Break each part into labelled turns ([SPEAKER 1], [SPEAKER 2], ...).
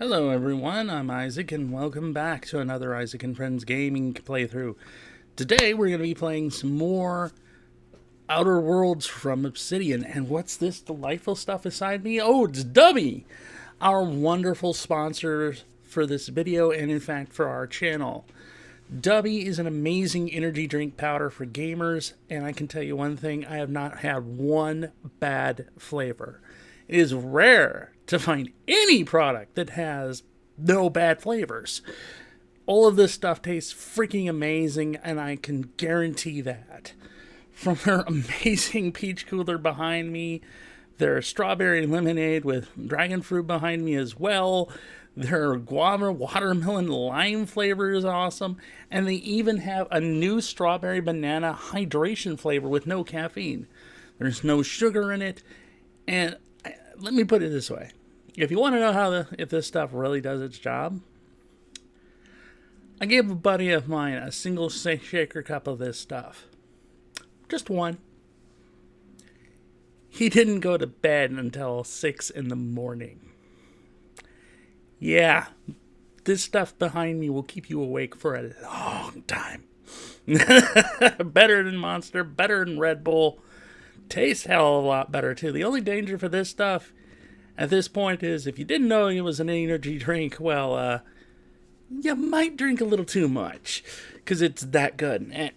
[SPEAKER 1] Hello everyone, I'm Isaac and welcome back to another Isaac and Friends gaming playthrough. Today we're going to be playing some more Outer Worlds from Obsidian. And what's this delightful stuff beside me? Oh, it's Dubby, our wonderful sponsor for this video and in fact for our channel. Dubby is an amazing energy drink powder for gamers, and I can tell you one thing, I have not had one bad flavor. It is rare to find any product that has no bad flavors. All of this stuff tastes freaking amazing, and I can guarantee that. From their amazing peach cooler behind me, their strawberry lemonade with dragon fruit behind me as well, their guava, watermelon, lime flavor is awesome. And they even have a new strawberry banana hydration flavor with no caffeine. There's no sugar in it. And let me put it this way. If you want to know if this stuff really does its job, I gave a buddy of mine a single shaker cup of this stuff. Just one. He didn't go to bed until 6 in the morning. Yeah, this stuff behind me will keep you awake for a long time. Better than Monster, better than Red Bull. Tastes hell of a lot better too. The only danger for this stuff at this point is if you didn't know it was an energy drink, well, you might drink a little too much because it's that good.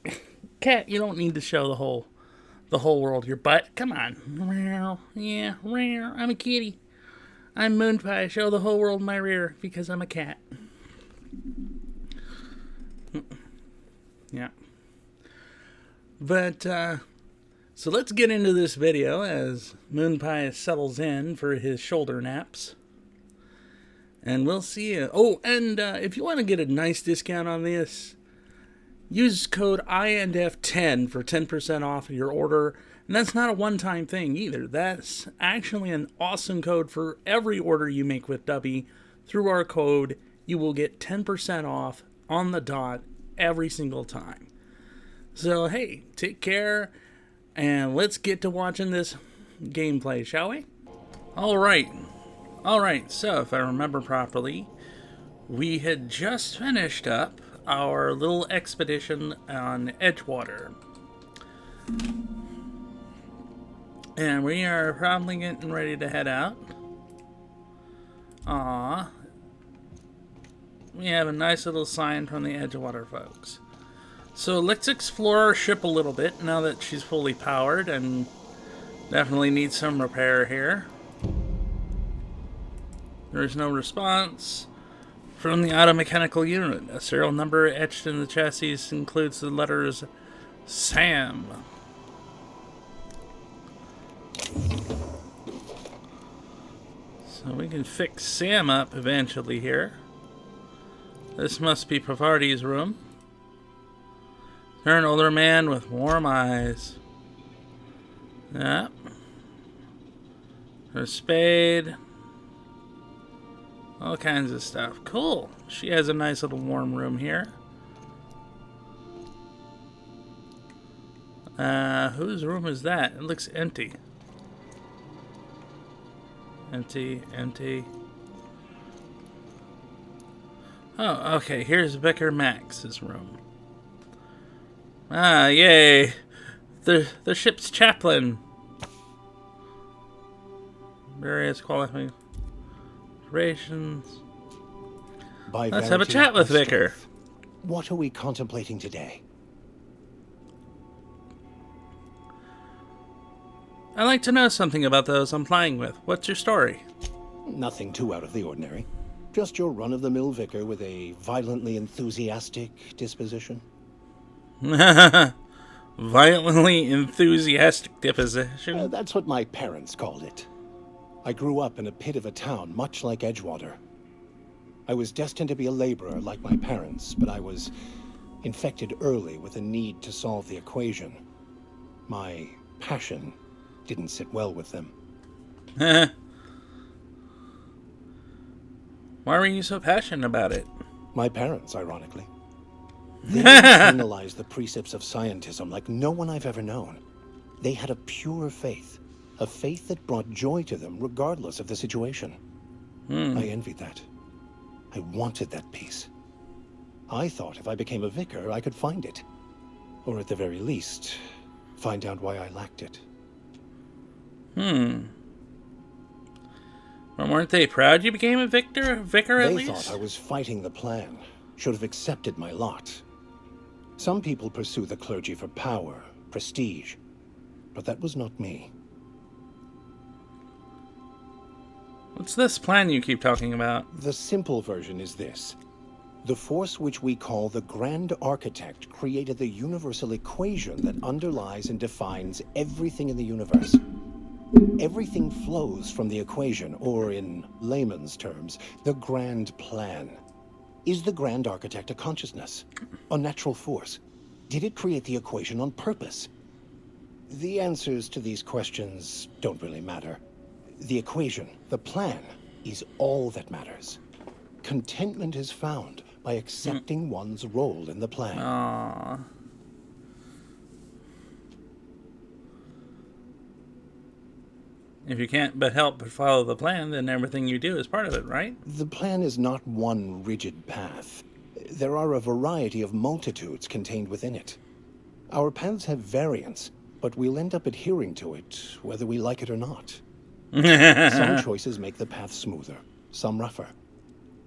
[SPEAKER 1] Cat, you don't need to show the whole world your butt. Come on. Yeah, I'm a kitty. I'm Moon Pie. Show the whole world my rear because I'm a cat. Yeah. But, so let's get into this video as Moon Pie settles in for his shoulder naps. And we'll see you. Oh, and if you want to get a nice discount on this, use code INF10 for 10% off of your order. And that's not a one-time thing either. That's actually an awesome code for every order you make with Dubby. Through our code, you will get 10% off on the dot every single time. So, hey, take care, and let's get to watching this gameplay, shall we? Alright, so if I remember properly, we had just finished up our little expedition on Edgewater. And we are probably getting ready to head out. We have a nice little sign from the Edgewater folks. So let's explore our ship a little bit now that she's fully powered and definitely needs some repair here. There's no response from the auto-mechanical unit. A serial number etched in the chassis includes the letters SAM. So we can fix Sam up eventually here. This must be Pavardi's room. They're an older man with warm eyes. Yep. Her spade. All kinds of stuff. Cool. She has a nice little warm room here. Whose room is that? It looks empty. Empty. Oh, okay. Here's Vicar Max's room. Ah, yay. The ship's chaplain. Various qualifications. Let's have a chat with Vicar.
[SPEAKER 2] What are we contemplating today?
[SPEAKER 1] I'd like to know something about those I'm playing with. What's your story?
[SPEAKER 2] Nothing too out of the ordinary. Just your run-of-the-mill vicar with a violently enthusiastic disposition.
[SPEAKER 1] Violently enthusiastic disposition?
[SPEAKER 2] That's what my parents called it. I grew up in a pit of a town much like Edgewater. I was destined to be a laborer like my parents, but I was infected early with a need to solve the equation. My passion didn't sit well with them.
[SPEAKER 1] Why were you so passionate about it?
[SPEAKER 2] My parents, ironically. They internalized the precepts of scientism like no one I've ever known. They had a pure faith, a faith that brought joy to them regardless of the situation. I envied that. I wanted that peace. I thought if I became a vicar, I could find it. Or at the very least, find out why I lacked it.
[SPEAKER 1] Well, weren't they proud you became a vicar at least?
[SPEAKER 2] They thought I was fighting the plan, should have accepted my lot. Some people pursue the clergy for power, prestige, but that was not me.
[SPEAKER 1] What's this plan you keep talking about?
[SPEAKER 2] The simple version is this. The force which we call the Grand Architect created the universal equation that underlies and defines everything in the universe. Everything flows from the equation, or in layman's terms, the grand plan. Is the Grand Architect a consciousness? A natural force? Did it create the equation on purpose? The answers to these questions don't really matter. The equation, the plan, is all that matters. Contentment is found by accepting one's role in the plan.
[SPEAKER 1] Aww. If you can't but help but follow the plan, then everything you do is part of it, right?
[SPEAKER 2] The plan is not one rigid path. There are a variety of multitudes contained within it. Our paths have variance, but we'll end up adhering to it, whether we like it or not. Some choices make the path smoother, some rougher.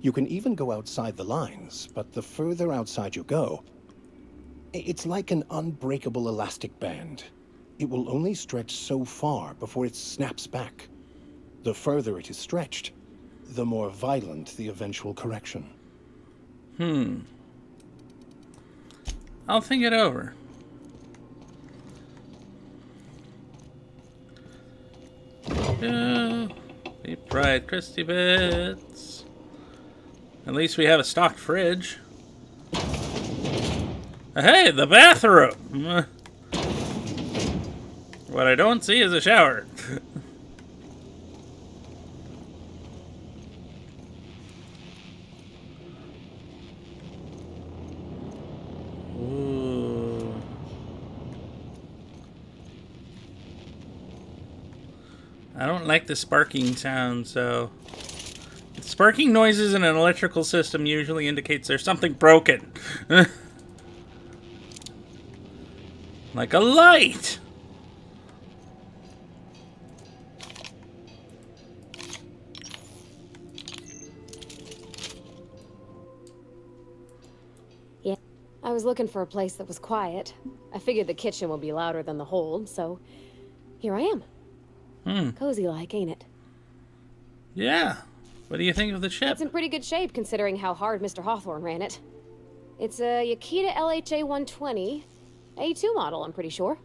[SPEAKER 2] You can even go outside the lines, but the further outside you go, it's like an unbreakable elastic band. It will only stretch so far before it snaps back. The further it is stretched, the more violent the eventual correction.
[SPEAKER 1] I'll think it over. Deep fried crispy bits. At least we have a stocked fridge. Hey, the bathroom! What I don't see is a shower. Ooh. I don't like the sparking sound, so... Sparking noises in an electrical system usually indicates there's something broken. Like a light!
[SPEAKER 3] Yeah, I was looking for a place that was quiet. I figured the kitchen would be louder than the hold, so here I am. Cozy like, ain't it?
[SPEAKER 1] Yeah. What do you think of the ship?
[SPEAKER 3] It's in pretty good shape considering how hard Mr. Hawthorne ran it. It's a Yakita LHA 120, A2 model, I'm pretty sure.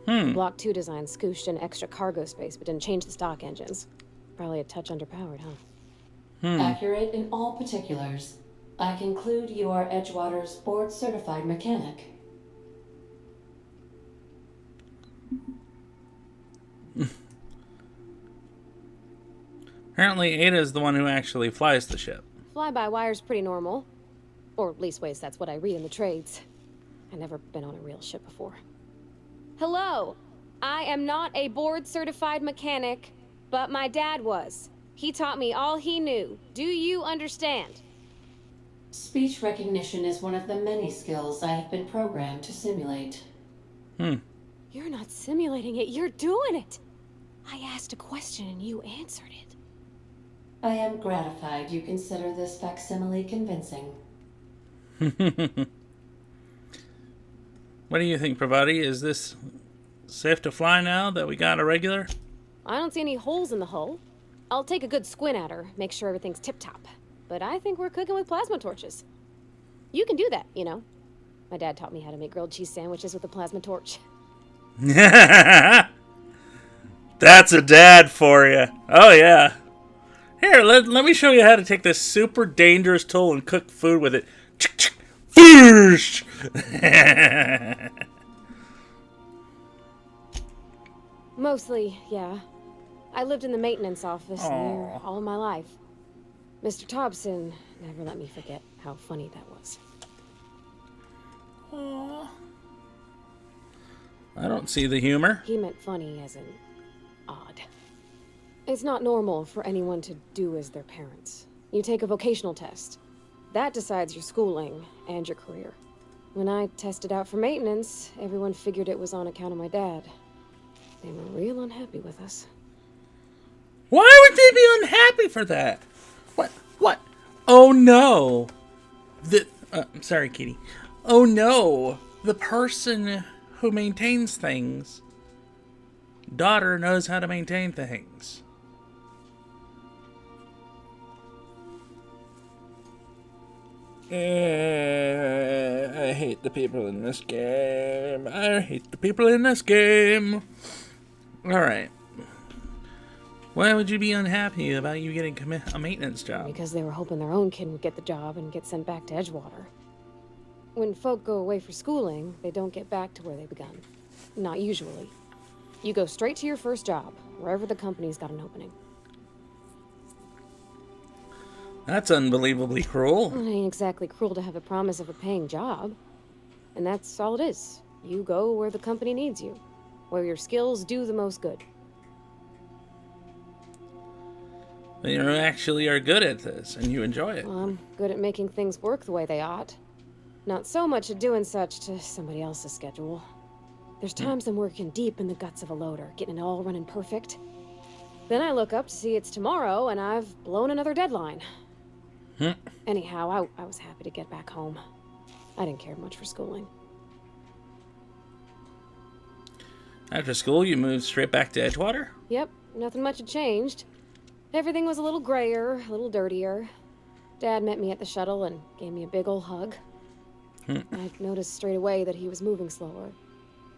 [SPEAKER 3] Block 2 design scooshed in extra cargo space, but didn't change the stock engines. Probably a touch underpowered, huh?
[SPEAKER 4] Accurate in all particulars. I conclude you are Edgewater's board-certified mechanic.
[SPEAKER 1] Apparently Ada is the one who actually flies the ship.
[SPEAKER 3] Fly-by-wire's pretty normal. Or leastways, that's what I read in the trades. I've never been on a real ship before. Hello! I am not a board-certified mechanic, but my dad was. He taught me all he knew. Do you understand?
[SPEAKER 4] Speech recognition is one of the many skills I have been programmed to simulate.
[SPEAKER 3] You're not simulating it, you're doing it! I asked a question and you answered it.
[SPEAKER 4] I am gratified you consider this facsimile convincing.
[SPEAKER 1] What do you think, Pravati? Is this safe to fly now that we got a regular?
[SPEAKER 3] I don't see any holes in the hull. I'll take a good squint at her, make sure everything's tip-top. But I think we're cooking with plasma torches. You can do that, you know. My dad taught me how to make grilled cheese sandwiches with a plasma torch.
[SPEAKER 1] That's a dad for you. Oh, yeah. Here, let me show you how to take this super dangerous tool and cook food with it. Foosh!
[SPEAKER 3] Mostly, yeah. I lived in the maintenance office
[SPEAKER 1] Aw.
[SPEAKER 3] there all of my life. Mr. Thompson never let me forget how funny that was.
[SPEAKER 1] Aw. I don't see the humor.
[SPEAKER 3] He meant funny as in odd. It's not normal for anyone to do as their parents. You take a vocational test. That decides your schooling and your career. When I tested out for maintenance, everyone figured it was on account of my dad. They were real unhappy with us.
[SPEAKER 1] Why would they be unhappy for that? What? Oh no. Sorry, Kitty. Oh no. The person who maintains things. Daughter knows how to maintain things. I hate the people in this game. I hate the people in this game. Alright. Why would you be unhappy about you getting a maintenance job?
[SPEAKER 3] Because they were hoping their own kid would get the job and get sent back to Edgewater. When folk go away for schooling, they don't get back to where they begun. Not usually. You go straight to your first job, wherever the company's got an opening.
[SPEAKER 1] That's unbelievably cruel.
[SPEAKER 3] Well, it ain't exactly cruel to have a promise of a paying job. And that's all it is. You go where the company needs you. Where your skills do the most good.
[SPEAKER 1] You actually are good at this, and you enjoy it.
[SPEAKER 3] Well, I'm good at making things work the way they ought. Not so much at doing such to somebody else's schedule. There's times I'm working deep in the guts of a loader, getting it all running perfect. Then I look up to see it's tomorrow, and I've blown another deadline. Anyhow, I was happy to get back home. I didn't care much for schooling.
[SPEAKER 1] After school, you moved straight back to Edgewater?
[SPEAKER 3] Yep, nothing much had changed. Everything was a little grayer, a little dirtier. Dad met me at the shuttle and gave me a big ol' hug. I noticed straight away that he was moving slower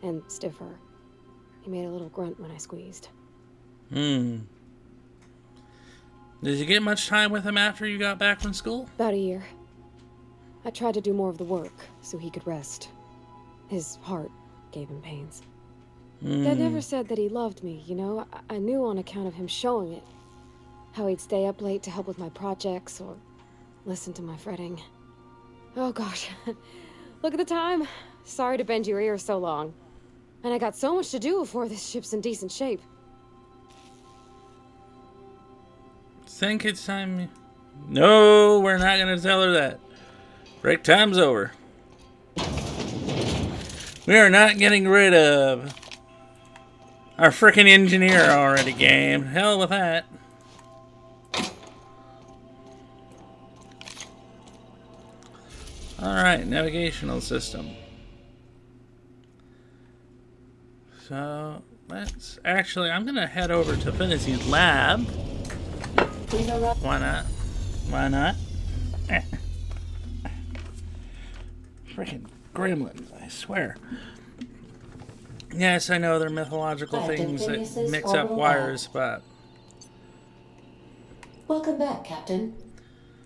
[SPEAKER 3] and stiffer. He made a little grunt when I squeezed.
[SPEAKER 1] Did you get much time with him after you got back from school?
[SPEAKER 3] About a year. I tried to do more of the work so he could rest. His heart gave him pains. Dad never said that he loved me, you know? I knew on account of him showing it. How he'd stay up late to help with my projects or listen to my fretting. Oh gosh, look at the time. Sorry to bend your ear so long. And I got so much to do before this ship's in decent shape.
[SPEAKER 1] Think it's time... No, we're not going to tell her that. Break time's over. We are not getting rid of our frickin' engineer already, game. Hell with that. Alright, navigational system. So, let's... Actually, I'm going to head over to Finnesy's lab. Why not? Why not? Freaking gremlins, I swear. Yes, I know they're mythological things that mix up wires, but...
[SPEAKER 4] Welcome back, Captain.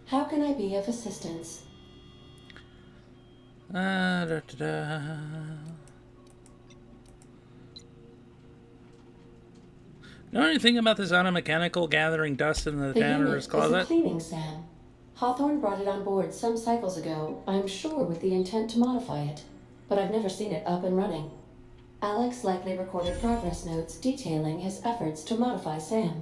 [SPEAKER 4] How can I be of assistance?
[SPEAKER 1] Know anything about this automechanical gathering dust in the tanner's closet?
[SPEAKER 4] Is a cleaning Sam. Hawthorne brought it on board some cycles ago, I'm sure with the intent to modify it, but I've never seen it up and running. Alex likely recorded progress notes detailing his efforts to modify Sam.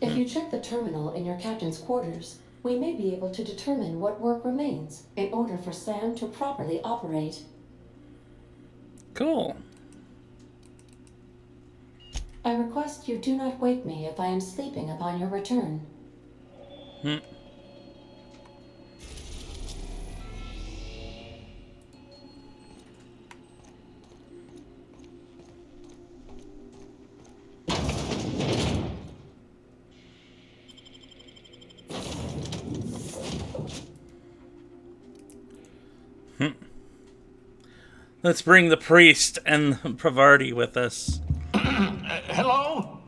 [SPEAKER 4] If you check the terminal in your captain's quarters, we may be able to determine what work remains in order for Sam to properly operate.
[SPEAKER 1] Cool.
[SPEAKER 4] I request you do not wake me if I am sleeping upon your return.
[SPEAKER 1] Let's bring the priest and the Pravarti with us.
[SPEAKER 5] Hello?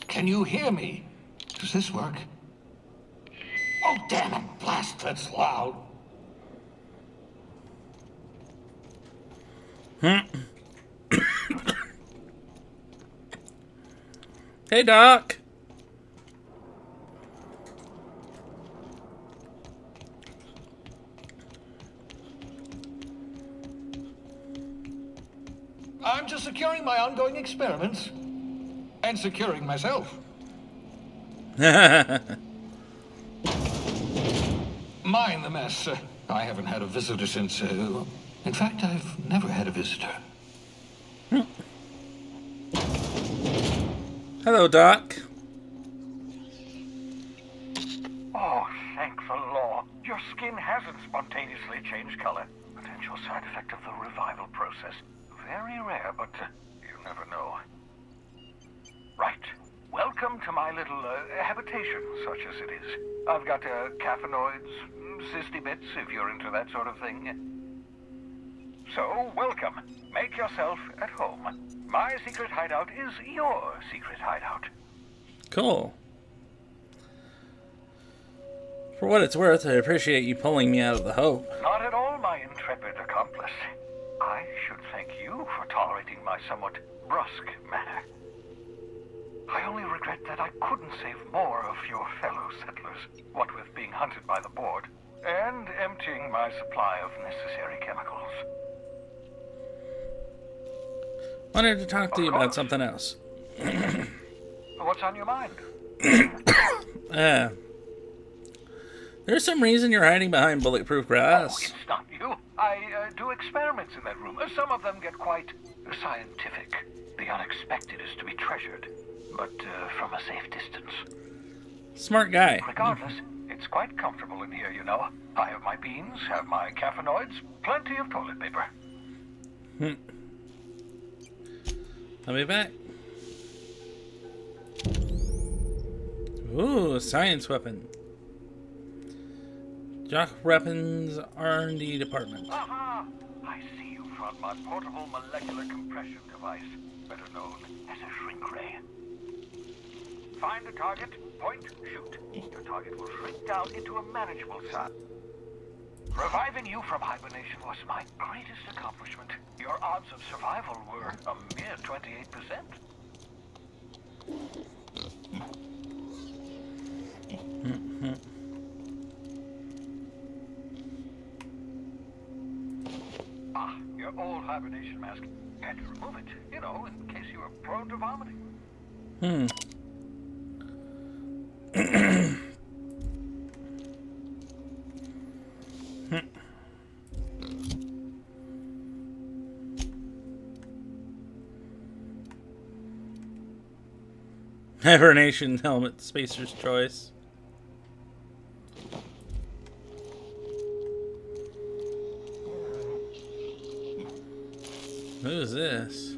[SPEAKER 5] Can you hear me? Does this work? Oh, damn it. Blast, that's loud.
[SPEAKER 1] Hey, Doc.
[SPEAKER 5] I'm just securing my ongoing experiments. And securing myself. Mind the mess. I haven't had a visitor since, in fact, I've never had a visitor.
[SPEAKER 1] Hello, Doc.
[SPEAKER 5] Oh, thank the law. Your skin hasn't spontaneously changed color. Potential side effect of the revival process. Very rare, but you never know. Right. Welcome to my little habitation, such as it is. I've got caffeinoids, cysty bits, if you're into that sort of thing. So, welcome. Make yourself at home. My secret hideout is your secret hideout.
[SPEAKER 1] Cool. For what it's worth, I appreciate you pulling me out of the Hope.
[SPEAKER 5] Not at all, my intrepid accomplice. I should thank you for tolerating my somewhat brusque manner. I only regret that I couldn't save more of your fellow settlers, what with being hunted by the board, and emptying my supply of necessary chemicals.
[SPEAKER 1] Wanted to talk to you about something else.
[SPEAKER 5] What's on your mind?
[SPEAKER 1] There's some reason you're hiding behind bulletproof
[SPEAKER 5] Oh,
[SPEAKER 1] glass.
[SPEAKER 5] it's not you. I do experiments in that room. Some of them get quite scientific. The unexpected is to be treasured, but from a safe distance.
[SPEAKER 1] Smart guy.
[SPEAKER 5] Regardless, it's quite comfortable in here, you know. I have my beans, have my caffeinoids, plenty of toilet paper.
[SPEAKER 1] I'll be back. Ooh, a science weapon. Jock Weapons R&D Department.
[SPEAKER 5] Aha! I see you found my portable molecular compression device, better known as a shrink ray. Find the target, point, shoot. Your target will shrink down into a manageable size. Reviving you from hibernation was my greatest accomplishment. Your odds of survival were a mere 28%. Ah, your old hibernation mask. Had to remove it, you know, in case you were prone to vomiting.
[SPEAKER 1] Hibernation helmet, Spacer's choice. Who's this?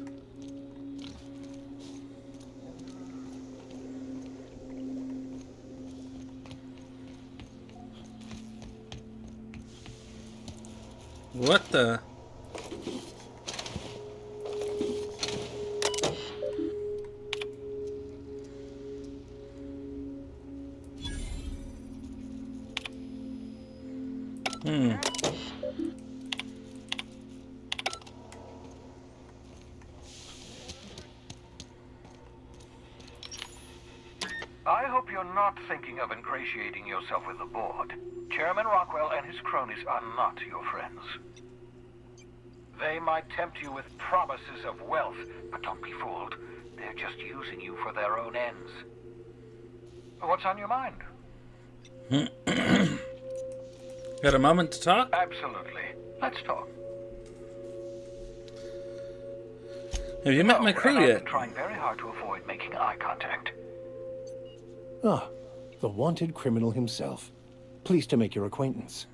[SPEAKER 1] What the?
[SPEAKER 5] I hope you're not thinking of ingratiating yourself with the board. Chairman Rockwell and his cronies are not your friends. They might tempt you with promises of wealth, but don't be fooled. They're just using you for their own ends. What's on your mind?
[SPEAKER 1] Got a moment to talk?
[SPEAKER 5] Absolutely. Let's talk.
[SPEAKER 1] Have you met my crew
[SPEAKER 5] I've
[SPEAKER 1] yet?
[SPEAKER 5] been trying very hard to avoid making eye contact.
[SPEAKER 2] Ah, the wanted criminal himself. Pleased to make your acquaintance.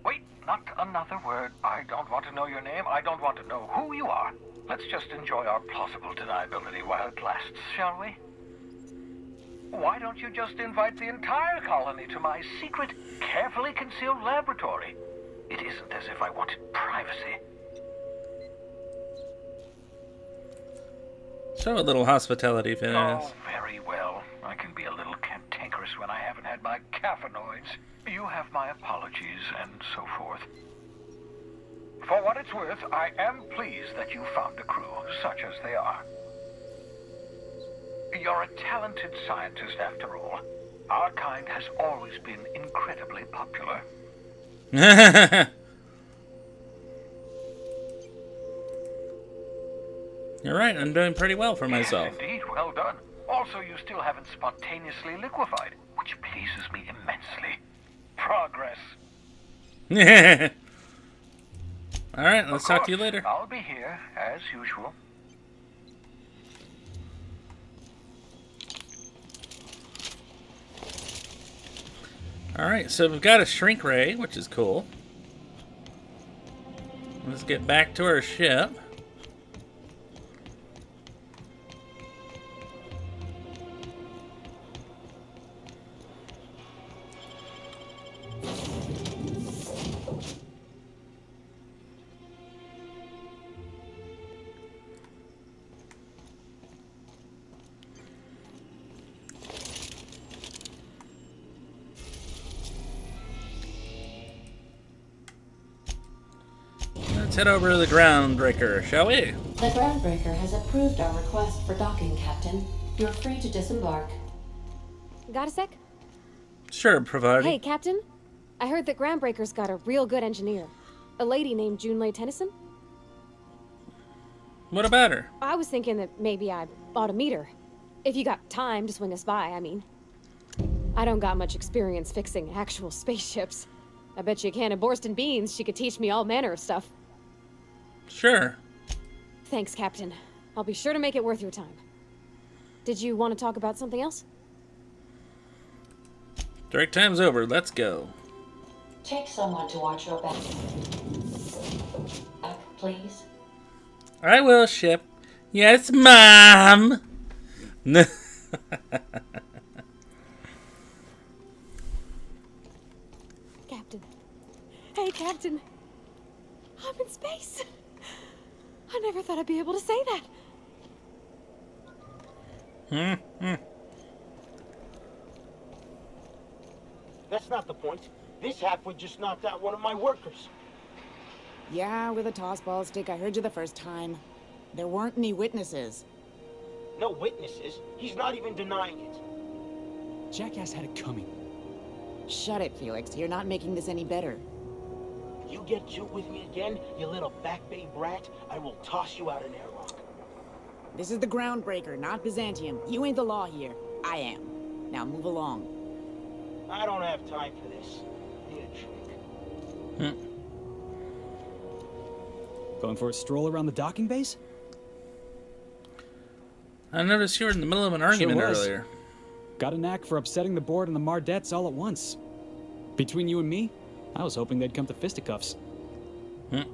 [SPEAKER 5] Wait, not another word. I don't want to know your name. I don't want to know who you are. Let's just enjoy our plausible deniability while it lasts, shall we? Why don't you just invite the entire colony to my secret, carefully concealed laboratory? It isn't as if I wanted privacy.
[SPEAKER 1] Show a little hospitality, Phineas.
[SPEAKER 5] Oh, very well. I can be a little cantankerous when I haven't had my caffeinoids. You have my apologies, and so forth. For what it's worth, I am pleased that you found a crew, such as they are. You're a talented scientist, after all. Our kind has always been incredibly popular.
[SPEAKER 1] You're right, I'm doing pretty well for myself.
[SPEAKER 5] Yes, indeed, well done. Also, you still haven't spontaneously liquefied, which pleases me immensely. Progress
[SPEAKER 1] All right, let's
[SPEAKER 5] Of
[SPEAKER 1] talk to you
[SPEAKER 5] course,
[SPEAKER 1] later.
[SPEAKER 5] I'll be here, as usual.
[SPEAKER 1] All right, so we've got a shrink ray, which is cool. Let's get back to our ship. Let's head over to the Groundbreaker, shall we?
[SPEAKER 4] The Groundbreaker has approved our request for docking, Captain. You're free to disembark.
[SPEAKER 3] Got a sec?
[SPEAKER 1] Sure, Pravati.
[SPEAKER 3] Hey, Captain. I heard that Groundbreaker's got a real good engineer. A lady named Junlei Tennyson.
[SPEAKER 1] What about her?
[SPEAKER 3] I was thinking that maybe I ought to meet her. If you got time to swing us by, I mean. I don't got much experience fixing actual spaceships. I bet you a can of Borston beans she could teach me all manner of stuff.
[SPEAKER 1] Sure.
[SPEAKER 3] Thanks, Captain. I'll be sure to make it worth your time. Did you want to talk about something else?
[SPEAKER 1] Direct time's over. Let's go.
[SPEAKER 4] Take someone to watch your back, please.
[SPEAKER 1] I will, ship. Yes, Mom.
[SPEAKER 3] Captain. Hey, Captain. I'm in space. I never thought I'd be able to say that.
[SPEAKER 6] That's not the point. This halfwit just knocked out one of my workers.
[SPEAKER 7] Yeah, with a tossball stick. I heard you the first time. There weren't any witnesses.
[SPEAKER 6] No witnesses. He's not even denying it.
[SPEAKER 8] Jackass had it coming.
[SPEAKER 7] Shut it, Felix. You're not making this any better.
[SPEAKER 6] You get cute with me again, you little Back Bay brat, I will toss you out an airlock.
[SPEAKER 7] This is the Groundbreaker, not Byzantium. You ain't the law here. I am. Now move along.
[SPEAKER 6] I don't have time for this. Need a drink.
[SPEAKER 8] Going for a stroll around the docking base?
[SPEAKER 1] I noticed you were in the middle of an argument
[SPEAKER 8] was.
[SPEAKER 1] earlier.
[SPEAKER 8] Got a knack for upsetting the board and the Mardettes all at once. Between you and me, I was hoping they'd come to fisticuffs.
[SPEAKER 1] I'd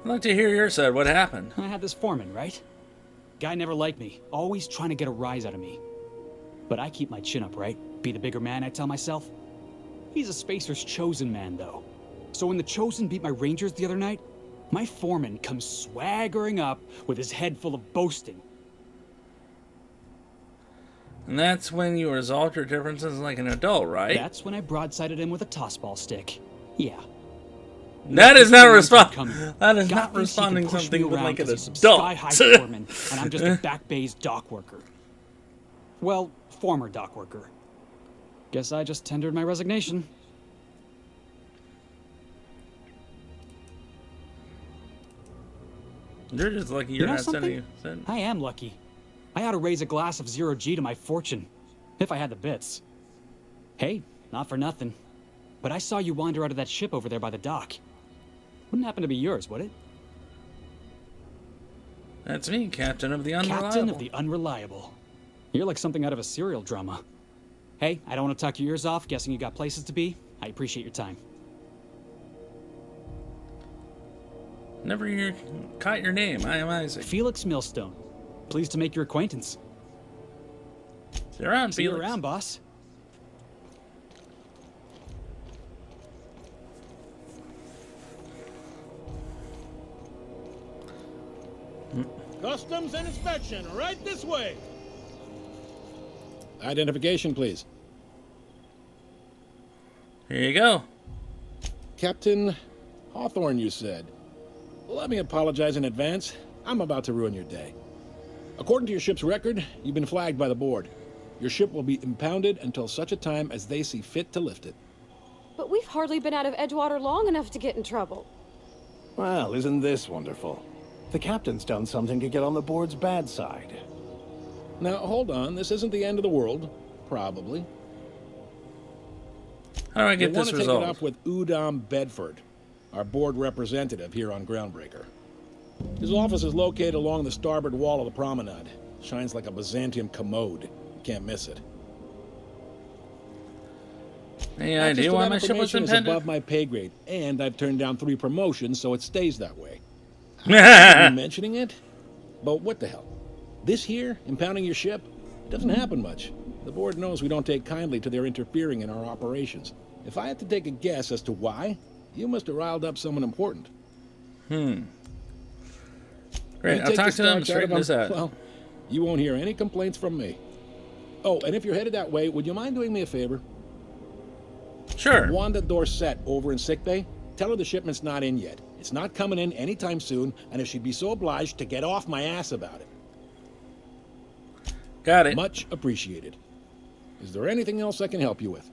[SPEAKER 1] like to hear your side. What happened?
[SPEAKER 8] I had this foreman, right? Guy never liked me, always trying to get a rise out of me. But I keep my chin up, right? Be the bigger man, I tell myself. He's a Spacer's chosen man, though. So when the Chosen beat my Rangers the other night, my foreman comes swaggering up with his head full of boasting.
[SPEAKER 1] And that's when you resolved your differences like an adult, right?
[SPEAKER 8] That's when I broadsided him with a tossball stick. Yeah.
[SPEAKER 1] That is not
[SPEAKER 8] Coming.
[SPEAKER 1] That is
[SPEAKER 8] Guy
[SPEAKER 1] not
[SPEAKER 8] thinks he can
[SPEAKER 1] responding
[SPEAKER 8] push
[SPEAKER 1] something
[SPEAKER 8] me
[SPEAKER 1] with
[SPEAKER 8] around
[SPEAKER 1] like an
[SPEAKER 8] 'cause he's some
[SPEAKER 1] adult.
[SPEAKER 8] sky-high foreman, and I'm just a Back Bay's dock worker. Well, former dock worker. Guess I just tendered my resignation.
[SPEAKER 1] You're just lucky you're
[SPEAKER 8] You know
[SPEAKER 1] not
[SPEAKER 8] something?
[SPEAKER 1] sending.
[SPEAKER 8] I am lucky. I ought to raise a glass of zero G to my fortune, if I had the bits. Hey, not for nothing, but I saw you wander out of that ship over there by the dock. Wouldn't happen to be yours, would it?
[SPEAKER 1] That's me, Captain of the Unreliable.
[SPEAKER 8] Captain of the Unreliable. You're like something out of a serial drama. Hey, I don't want to talk your ears off, guessing you got places to be. I appreciate your time.
[SPEAKER 1] Never caught your name. I am Isaac.
[SPEAKER 8] Felix Millstone. Pleased to make your acquaintance.
[SPEAKER 1] See you around,
[SPEAKER 8] See you
[SPEAKER 1] Felix.
[SPEAKER 8] around, boss.
[SPEAKER 9] Customs and inspection, right this way.
[SPEAKER 10] Identification, please.
[SPEAKER 1] Here you go.
[SPEAKER 10] Captain Hawthorne, you said. Let me apologize in advance. I'm about to ruin your day. According to your ship's record, you've been flagged by the board. Your ship will be impounded until such a time as they see fit to lift it.
[SPEAKER 3] But we've hardly been out of Edgewater long enough to get in trouble.
[SPEAKER 2] Well, isn't this wonderful? The captain's done something to get on the board's bad side.
[SPEAKER 10] Now, hold on. This isn't the end of the world. Probably.
[SPEAKER 1] How do I get
[SPEAKER 10] You'll want
[SPEAKER 1] this
[SPEAKER 10] to take it up
[SPEAKER 1] resolved?
[SPEAKER 10] with Udom Bedford, our board representative here on Groundbreaker. His office is located along the starboard wall of the promenade. Shines like a Byzantium commode. You can't miss it.
[SPEAKER 1] Any
[SPEAKER 10] Access
[SPEAKER 1] idea
[SPEAKER 10] to
[SPEAKER 1] why
[SPEAKER 10] that
[SPEAKER 1] my ship was
[SPEAKER 10] information is
[SPEAKER 1] intended?
[SPEAKER 10] above my pay grade, and I've turned down 3 promotions, so it stays that way. I'm mentioning it, but what the hell? This here, impounding your ship, doesn't happen much. The board knows we don't take kindly to their interfering in our operations. If I had to take a guess as to why, you must have riled up someone important.
[SPEAKER 1] Great,
[SPEAKER 10] You
[SPEAKER 1] I'll
[SPEAKER 10] take
[SPEAKER 1] talk
[SPEAKER 10] the
[SPEAKER 1] to them and
[SPEAKER 10] starch out of
[SPEAKER 1] straighten this out.
[SPEAKER 10] Well, you won't hear any complaints from me. Oh, and if you're headed that way, would you mind doing me a favor?
[SPEAKER 1] Sure.
[SPEAKER 10] Wanda Dorset over in sickbay, tell her the shipment's not in yet. It's not coming in anytime soon, and if she'd be so obliged to get off my ass about it.
[SPEAKER 1] Got it.
[SPEAKER 10] Much appreciated. Is there anything else I can help you with?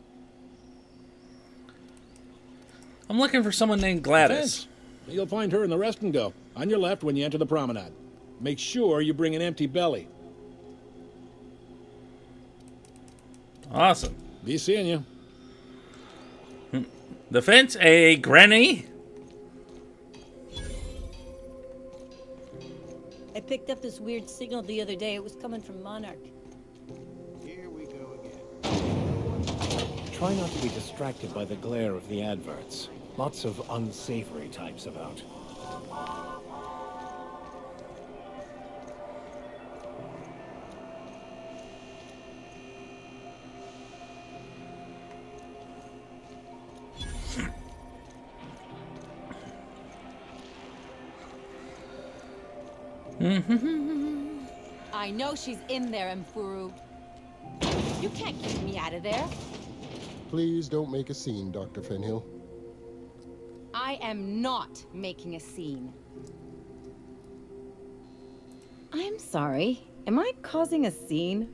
[SPEAKER 1] I'm looking for someone named Gladys.
[SPEAKER 10] Thanks. You'll find her in the rest and go, on your left when you enter the promenade. Make sure you bring an empty belly.
[SPEAKER 1] Awesome.
[SPEAKER 10] Be seeing you.
[SPEAKER 1] The fence, a granny.
[SPEAKER 11] I picked up this weird signal the other day. It was coming from Monarch.
[SPEAKER 9] Here we go again.
[SPEAKER 2] Try not to be distracted by the glare of the adverts. Lots of unsavory types about.
[SPEAKER 12] I know she's in there, Mfuru. You can't keep me out of there.
[SPEAKER 13] Please don't make a scene, Dr. Fenhill.
[SPEAKER 12] I am not making a scene. I'm sorry. Am I causing a scene?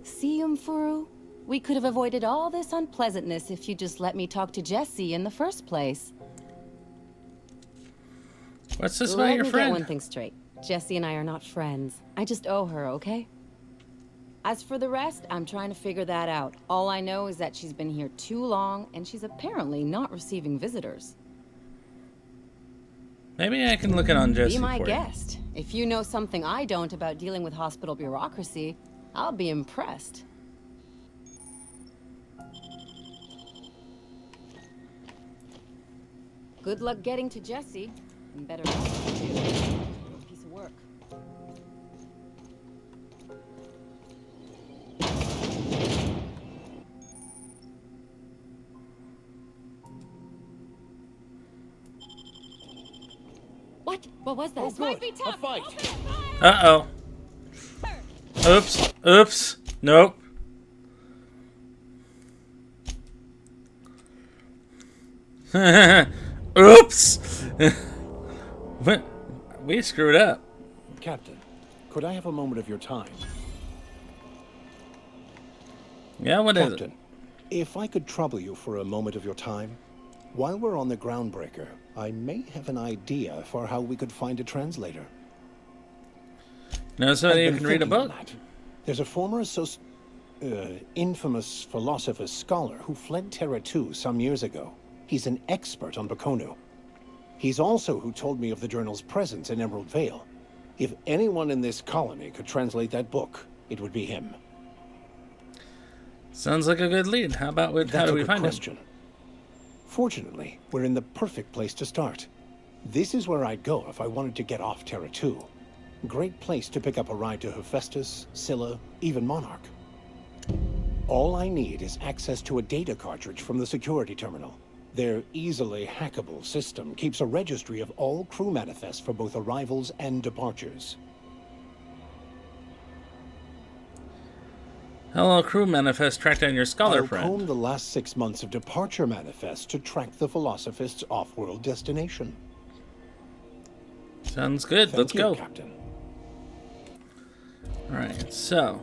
[SPEAKER 12] See, Mfuru? We could have avoided all this unpleasantness if you just let me talk to Jessie in the first place.
[SPEAKER 1] What's this
[SPEAKER 12] Let
[SPEAKER 1] about your
[SPEAKER 12] me
[SPEAKER 1] friend?
[SPEAKER 12] get one thing straight. Jessie and I are not friends. I just owe her, okay? As for the rest, I'm trying to figure that out. All I know is that she's been here too long, and she's apparently not receiving visitors.
[SPEAKER 1] Maybe I can look it on Jessie
[SPEAKER 12] Be my
[SPEAKER 1] for
[SPEAKER 12] guest. If you know something I don't about dealing with hospital bureaucracy, I'll be impressed. Good luck getting to Jessie. And better luck to you. Piece of work. What? What was that?
[SPEAKER 6] This might be tough. A fight.
[SPEAKER 1] you. Uh-oh. Oops. Oops. Nope. Oops. What? We screwed up.
[SPEAKER 2] Captain, could I have a moment of your time?
[SPEAKER 1] Yeah, what is it?
[SPEAKER 2] Captain, if I could trouble you for a moment of your time, while we're on the Groundbreaker, I may have an idea for how we could find a translator.
[SPEAKER 1] Know somebody
[SPEAKER 2] I've
[SPEAKER 1] who
[SPEAKER 2] been
[SPEAKER 1] can read a
[SPEAKER 2] thinking on
[SPEAKER 1] book?
[SPEAKER 2] that. There's a former infamous philosopher scholar who fled Terra 2 some years ago. He's an expert on Bakonu. He's also who told me of the journal's presence in Emerald Vale. If anyone in this colony could translate that book, it would be him.
[SPEAKER 1] Sounds like a good lead. How about with how
[SPEAKER 2] That's
[SPEAKER 1] do
[SPEAKER 2] a
[SPEAKER 1] we
[SPEAKER 2] good
[SPEAKER 1] find
[SPEAKER 2] question. Fortunately, we're in the perfect place to start. This is where I'd go if I wanted to get off Terra 2. Great place to pick up a ride to Hephaestus, Scylla, even Monarch. All I need is access to a data cartridge from the security terminal. Their easily hackable system keeps a registry of all crew manifests for both arrivals and departures.
[SPEAKER 1] him? Hello, crew manifest. Track down your scholar
[SPEAKER 2] I'll
[SPEAKER 1] friend.
[SPEAKER 2] comb the last 6 months of departure manifests to track the Philosophist's off-world destination.
[SPEAKER 1] Sounds good.
[SPEAKER 2] Thank
[SPEAKER 1] Let's
[SPEAKER 2] you,
[SPEAKER 1] go.
[SPEAKER 2] Captain.
[SPEAKER 1] All right, so.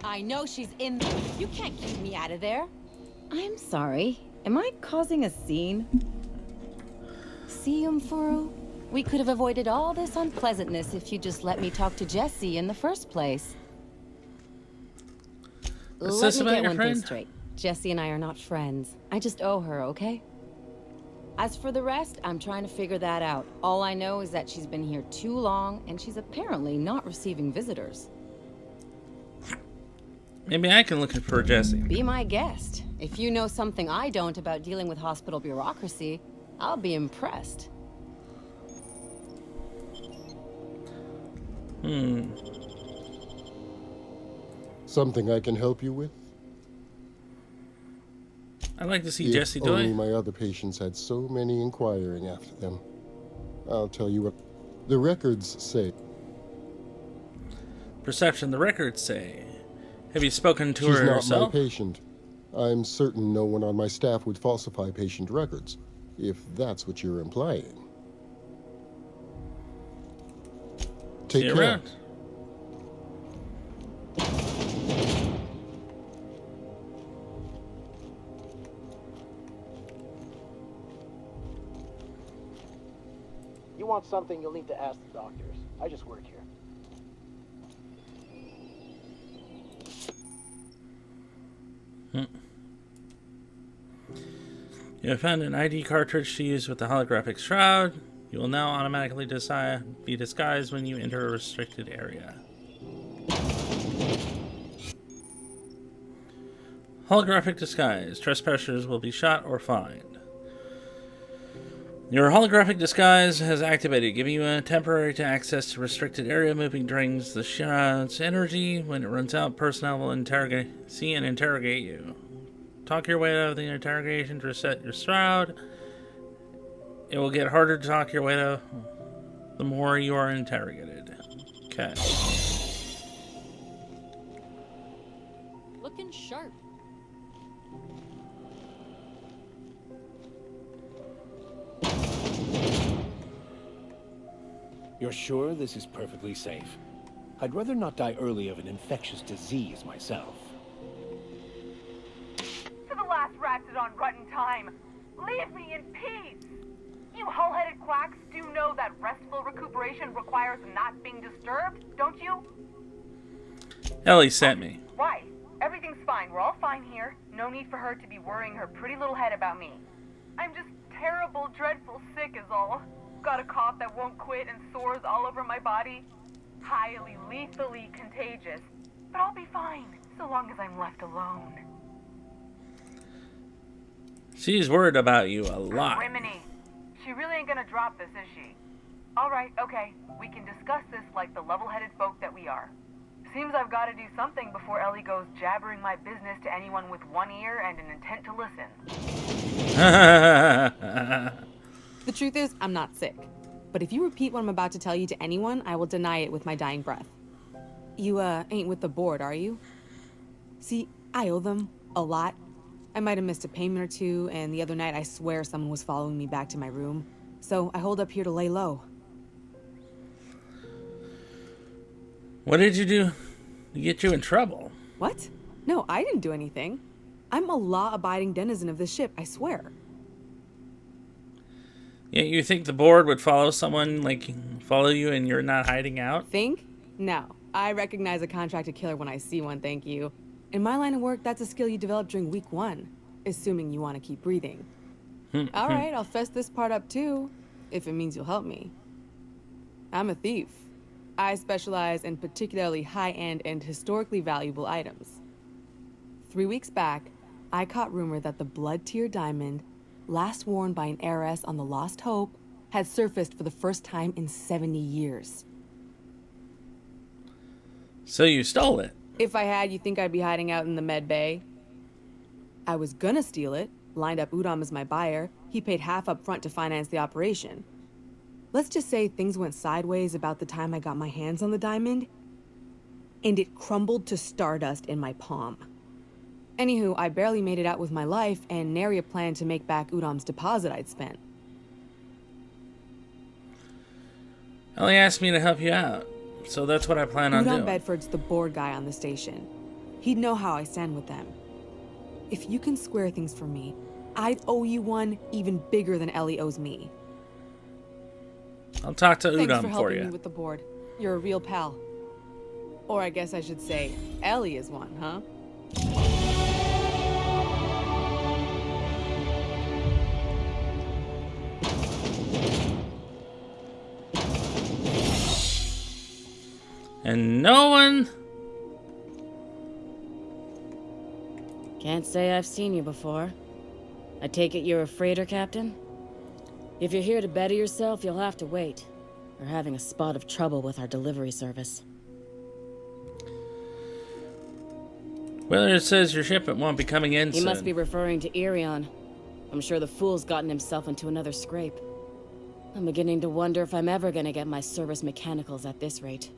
[SPEAKER 12] I know she's in there. You can't keep me out of there. I'm sorry. Am I causing a scene? See, Umfuru? We could have avoided all this unpleasantness if you just let me talk to Jesse in the first place. Let me get one thing straight. Jesse and I are not friends. I just owe her, okay? As for the rest, I'm trying to figure that out. All I know is that she's been here too long, and she's apparently not receiving visitors.
[SPEAKER 1] Maybe I can look for Jesse.
[SPEAKER 12] Be my guest. If you know something I don't about dealing with hospital bureaucracy, I'll be impressed.
[SPEAKER 13] Something I can help you with?
[SPEAKER 1] I'd like to see Jesse do
[SPEAKER 13] only
[SPEAKER 1] it.
[SPEAKER 13] my other patients had so many inquiring after them. I'll tell you what the records say.
[SPEAKER 1] Perception, the records say. Have you spoken to
[SPEAKER 13] She's
[SPEAKER 1] her
[SPEAKER 13] not
[SPEAKER 1] herself?
[SPEAKER 13] my patient. I'm certain no one on my staff would falsify patient records, if that's what you're implying. Take
[SPEAKER 1] See you
[SPEAKER 13] care.
[SPEAKER 1] around.
[SPEAKER 6] You want something, you'll need to ask the doctors. I just work here.
[SPEAKER 1] You have found an ID cartridge to use with the holographic shroud. You will now automatically be disguised when you enter a restricted area. Holographic disguise. Trespassers will be shot or fined. Your holographic disguise has activated, giving you a temporary access to restricted area moving drains the shroud's energy. When it runs out, personnel will see and interrogate you. Talk your way out of the interrogation to reset your shroud. It will get harder to talk your way out the more you are interrogated. Okay.
[SPEAKER 11] Looking sharp.
[SPEAKER 2] You're sure this is perfectly safe? I'd rather not die early of an infectious disease myself.
[SPEAKER 14] To the last ratted on rotten time, leave me in peace! You hull-headed quacks do know that restful recuperation requires not being disturbed, don't you?
[SPEAKER 1] Ellie sent me.
[SPEAKER 14] Why? Everything's fine. We're all fine here. No need for her to be worrying her pretty little head about me. I'm just terrible, dreadful sick is all. Got a cough that won't quit and sores all over my body. Highly, lethally contagious. But I'll be fine, so long as I'm left alone.
[SPEAKER 1] She's worried about you a lot.
[SPEAKER 14] Rimini. She really ain't gonna drop this, is she? Alright, okay. We can discuss this like the level-headed folk that we are. Seems I've got to do something before Ellie goes jabbering my business to anyone with one ear and an intent to listen.
[SPEAKER 15] The truth is, I'm not sick. But if you repeat what I'm about to tell you to anyone, I will deny it with my dying breath. You, ain't with the board, are you? See, I owe them a lot. I might have missed a payment or two, and the other night I swear someone was following me back to my room. So I hold up here to lay low.
[SPEAKER 1] What did you do to get you in trouble?
[SPEAKER 15] What? No, I didn't do anything. I'm a law-abiding denizen of this ship, I swear.
[SPEAKER 1] Yeah, you think the board would follow someone, like, follow you and you're not hiding out?
[SPEAKER 15] Think? No. I recognize a contracted killer when I see one, thank you. In my line of work, that's a skill you develop during week 1, assuming you want to keep breathing. All right, I'll fess this part up too, if it means you'll help me. I'm a thief. I specialize in particularly high-end and historically valuable items. 3 weeks back, I caught rumor that the Blood Tier diamond, last worn by an heiress on the Lost Hope, had surfaced for the first time in 70 years.
[SPEAKER 1] So you stole it?
[SPEAKER 15] If I had, you think I'd be hiding out in the med bay? I was gonna steal it, lined up Udom as my buyer. He paid half up front to finance the operation. Let's just say things went sideways about the time I got my hands on the diamond, and it crumbled to stardust in my palm. Anywho, I barely made it out with my life, and nary a plan to make back Udom's deposit I'd spent.
[SPEAKER 1] Ellie asked me to help you out, so that's what I plan on
[SPEAKER 15] Udom
[SPEAKER 1] doing.
[SPEAKER 15] Bedford's the board guy on the station. He'd know how I stand with them. If you can square things for me, I'd owe you one even bigger than Ellie owes me.
[SPEAKER 1] I'll talk to
[SPEAKER 15] Thanks
[SPEAKER 1] Udom
[SPEAKER 15] for helping me
[SPEAKER 1] you.
[SPEAKER 15] with the board. You're a real pal. Or I guess I should say, Ellie is one, huh?
[SPEAKER 1] And no one...
[SPEAKER 12] Can't say I've seen you before. I take it you're a freighter captain? If you're here to better yourself, you'll have to wait. We're having a spot of trouble with our delivery service.
[SPEAKER 1] Well, it says your shipment won't be coming in
[SPEAKER 12] He
[SPEAKER 1] soon.
[SPEAKER 12] must be referring to Irion. I'm sure the fool's gotten himself into another scrape. I'm beginning to wonder if I'm ever gonna get my service mechanicals at this rate.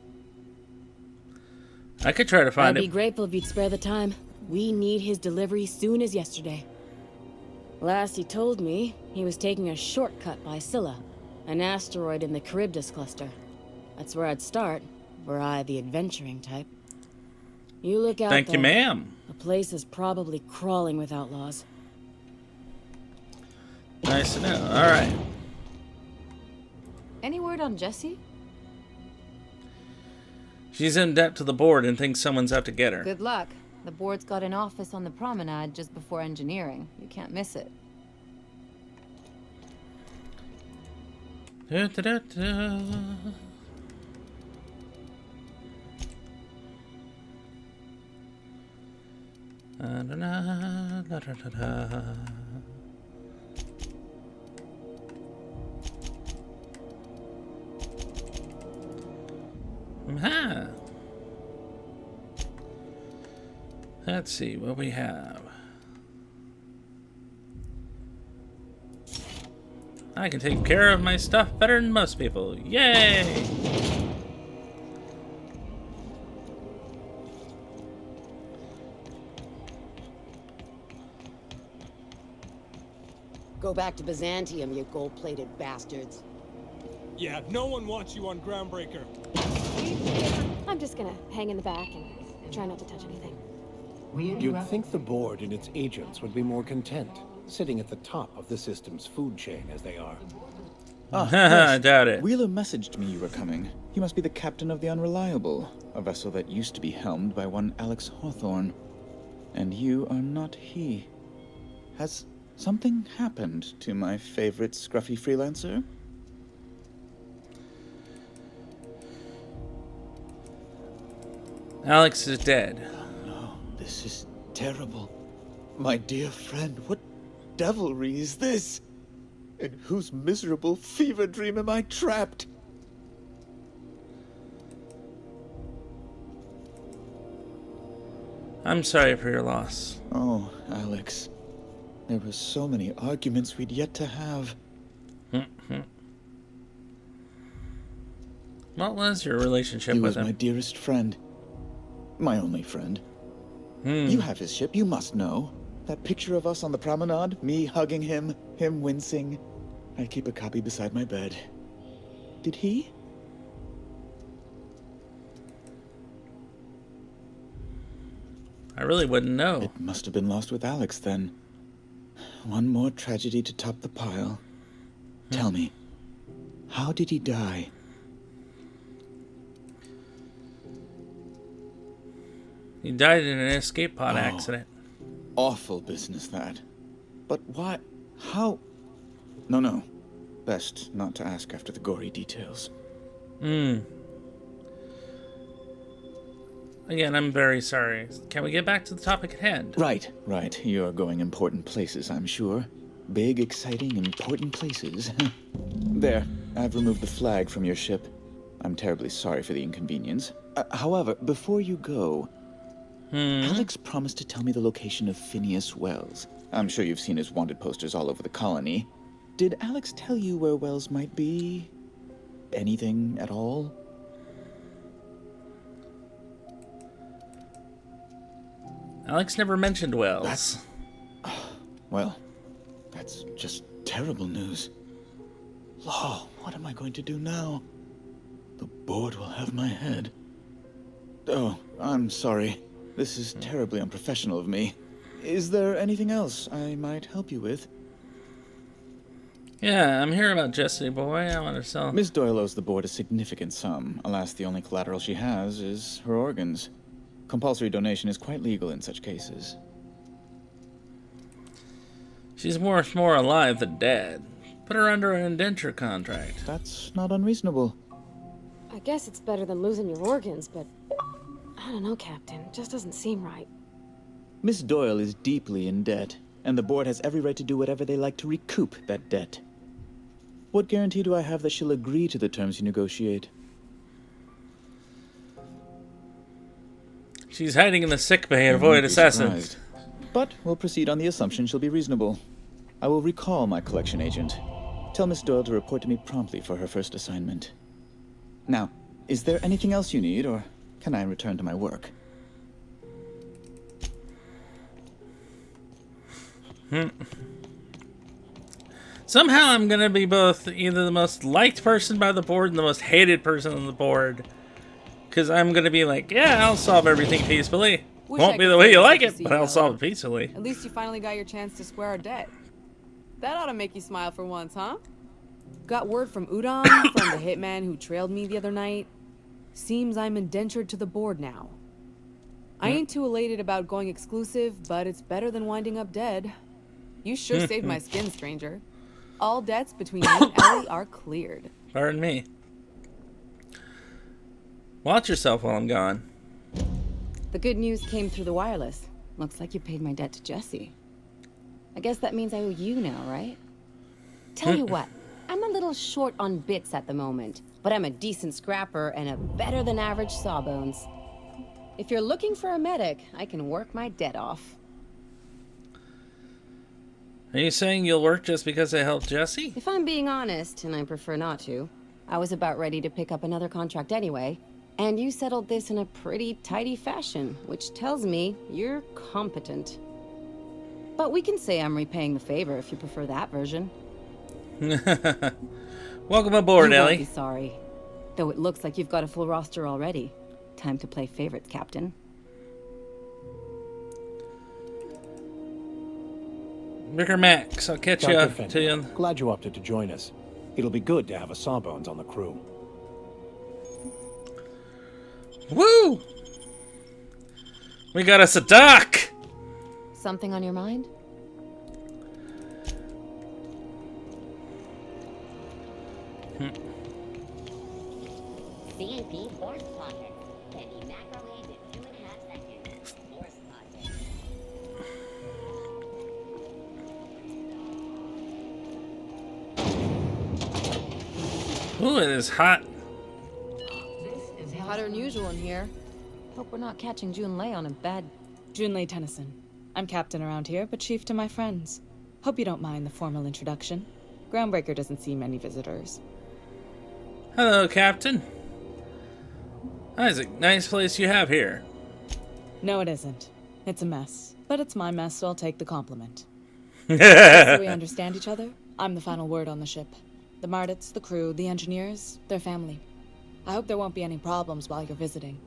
[SPEAKER 1] I could try to find
[SPEAKER 12] I'd
[SPEAKER 1] it.
[SPEAKER 12] be grateful if you'd spare the time. We need his delivery soon as yesterday. Last he told me, he was taking a shortcut by Scylla, an asteroid in the Charybdis cluster. That's where I'd start, were I the adventuring type. You look out
[SPEAKER 1] Thank you,
[SPEAKER 12] there.
[SPEAKER 1] ma'am.
[SPEAKER 12] The place is probably crawling with outlaws.
[SPEAKER 1] Nice to know. All right.
[SPEAKER 12] Any word on Jessie?
[SPEAKER 1] She's in debt to the board and thinks someone's out to get her.
[SPEAKER 12] Good luck. The board's got an office on the promenade just before engineering. You can't miss it.
[SPEAKER 1] Da, da, da, da. Da, da, da, da, da, da. Aha. Let's see what we have. I can take care of my stuff better than most people. Yay!
[SPEAKER 16] Go back to Byzantium, you gold-plated bastards.
[SPEAKER 17] Yeah, no one wants you on Groundbreaker.
[SPEAKER 3] I'm just gonna hang in the back and try not to touch anything.
[SPEAKER 2] You'd think the board and its agents would be more content, sitting at the top of the system's food chain as they are.
[SPEAKER 1] I doubt it.
[SPEAKER 18] Wheeler messaged me you were coming. He must be the captain of the Unreliable, a vessel that used to be helmed by one Alex Hawthorne. And you are not he. Has something happened to my favorite scruffy freelancer?
[SPEAKER 1] Alex is dead.
[SPEAKER 18] No, this is terrible. My dear friend, what devilry is this? In whose miserable fever dream am I trapped?
[SPEAKER 1] I'm sorry for your loss.
[SPEAKER 18] Oh, Alex. There were so many arguments we'd yet to have.
[SPEAKER 1] What was your relationship
[SPEAKER 18] He
[SPEAKER 1] with
[SPEAKER 18] was
[SPEAKER 1] him?
[SPEAKER 18] my dearest friend. My only friend. You have his ship, you must know. That picture of us on the promenade, me hugging him, him wincing. I keep a copy beside my bed. Did he?
[SPEAKER 1] I really wouldn't know.
[SPEAKER 18] It must have been lost with Alex then. One more tragedy to top the pile. Tell me, how did he die?
[SPEAKER 1] He died in an escape pod accident.
[SPEAKER 18] Awful business, that. But why? How? No. Best not to ask after the gory details.
[SPEAKER 1] Again, I'm very sorry. Can we get back to the topic at hand?
[SPEAKER 18] Right. You're going important places, I'm sure. Big, exciting, important places. There, I've removed the flag from your ship. I'm terribly sorry for the inconvenience. However, before you go, Alex promised to tell me the location of Phineas Wells. I'm sure you've seen his wanted posters all over the colony. Did Alex tell you where Wells might be? Anything at all?
[SPEAKER 1] Alex never mentioned Wells.
[SPEAKER 18] Well, that's just terrible news. Law, what am I going to do now? The board will have my head. Oh, I'm sorry. This is terribly unprofessional of me. Is there anything else I might help you with?
[SPEAKER 1] Yeah, I'm here about Jesse, boy. I want to sell.
[SPEAKER 18] Miss Doyle owes the board a significant sum. Alas, the only collateral she has is her organs. Compulsory donation is quite legal in such cases.
[SPEAKER 1] She's more alive than dead. Put her under an indenture contract.
[SPEAKER 18] That's not unreasonable.
[SPEAKER 3] I guess it's better than losing your organs, but I don't know, Captain. It just doesn't seem right.
[SPEAKER 18] Miss Doyle is deeply in debt, and the board has every right to do whatever they like to recoup that debt. What guarantee do I have that she'll agree to the terms you negotiate?
[SPEAKER 1] She's hiding in the sickbay and avoid assassins.
[SPEAKER 18] But we'll proceed on the assumption she'll be reasonable. I will recall my collection agent. Tell Miss Doyle to report to me promptly for her first assignment. Now, is there anything else you need, or can I return to my work?
[SPEAKER 1] Somehow I'm gonna be both either the most liked person by the board and the most hated person on the board. Because I'm gonna be like, yeah, I'll solve everything peacefully. Won't be the way you like it, but I'll solve it peacefully.
[SPEAKER 15] At least you finally got your chance to square our debt. That ought to make you smile for once, huh? Got word from Udon, from the hitman who trailed me the other night. Seems I'm indentured to the board now. I ain't too elated about going exclusive, but it's better than winding up dead. You sure saved my skin, stranger. All debts between me and Ellie are cleared.
[SPEAKER 1] Pardon me. Watch yourself while I'm gone.
[SPEAKER 12] The good news came through the wireless. Looks like you paid my debt to Jesse. I guess that means I owe you now, right? Tell you what, I'm a little short on bits at the moment, but I'm a decent scrapper and a better than average sawbones. If you're looking for a medic, I can work my debt off.
[SPEAKER 1] Are you saying you'll work just because I helped Jesse?
[SPEAKER 12] If I'm being honest, and I prefer not to, I was about ready to pick up another contract anyway, and you settled this in a pretty tidy fashion, which tells me you're competent. But we can say I'm repaying the favor if you prefer that version.
[SPEAKER 1] Welcome aboard,
[SPEAKER 12] You won't
[SPEAKER 1] Ellie.
[SPEAKER 12] be sorry. Though it looks like you've got a full roster already. Time to play favorites, Captain.
[SPEAKER 1] Vicar Max, I'll catch you
[SPEAKER 2] Dr.
[SPEAKER 1] up
[SPEAKER 2] Fenton,
[SPEAKER 1] to you.
[SPEAKER 2] glad you opted to join us. It'll be good to have a Sawbones on the crew.
[SPEAKER 1] Woo! We got us a duck!
[SPEAKER 12] Something on your mind?
[SPEAKER 19] CAP Force Pocket. Penny macrowave in 2.5 seconds. Force Pocket.
[SPEAKER 1] Ooh, it is hot.
[SPEAKER 12] Hotter than usual in here. Hope we're not catching Junlei on a bad...
[SPEAKER 15] Junlei Tennyson. I'm captain around here, but chief to my friends. Hope you don't mind the formal introduction. Groundbreaker doesn't see many visitors.
[SPEAKER 1] Hello, Captain. Isaac, nice place you have here.
[SPEAKER 15] No, it isn't. It's a mess. But it's my mess, so I'll take the compliment. So we understand each other? I'm the final word on the ship. The Mardits, the crew, the engineers, their family. I hope there won't be any problems while you're visiting.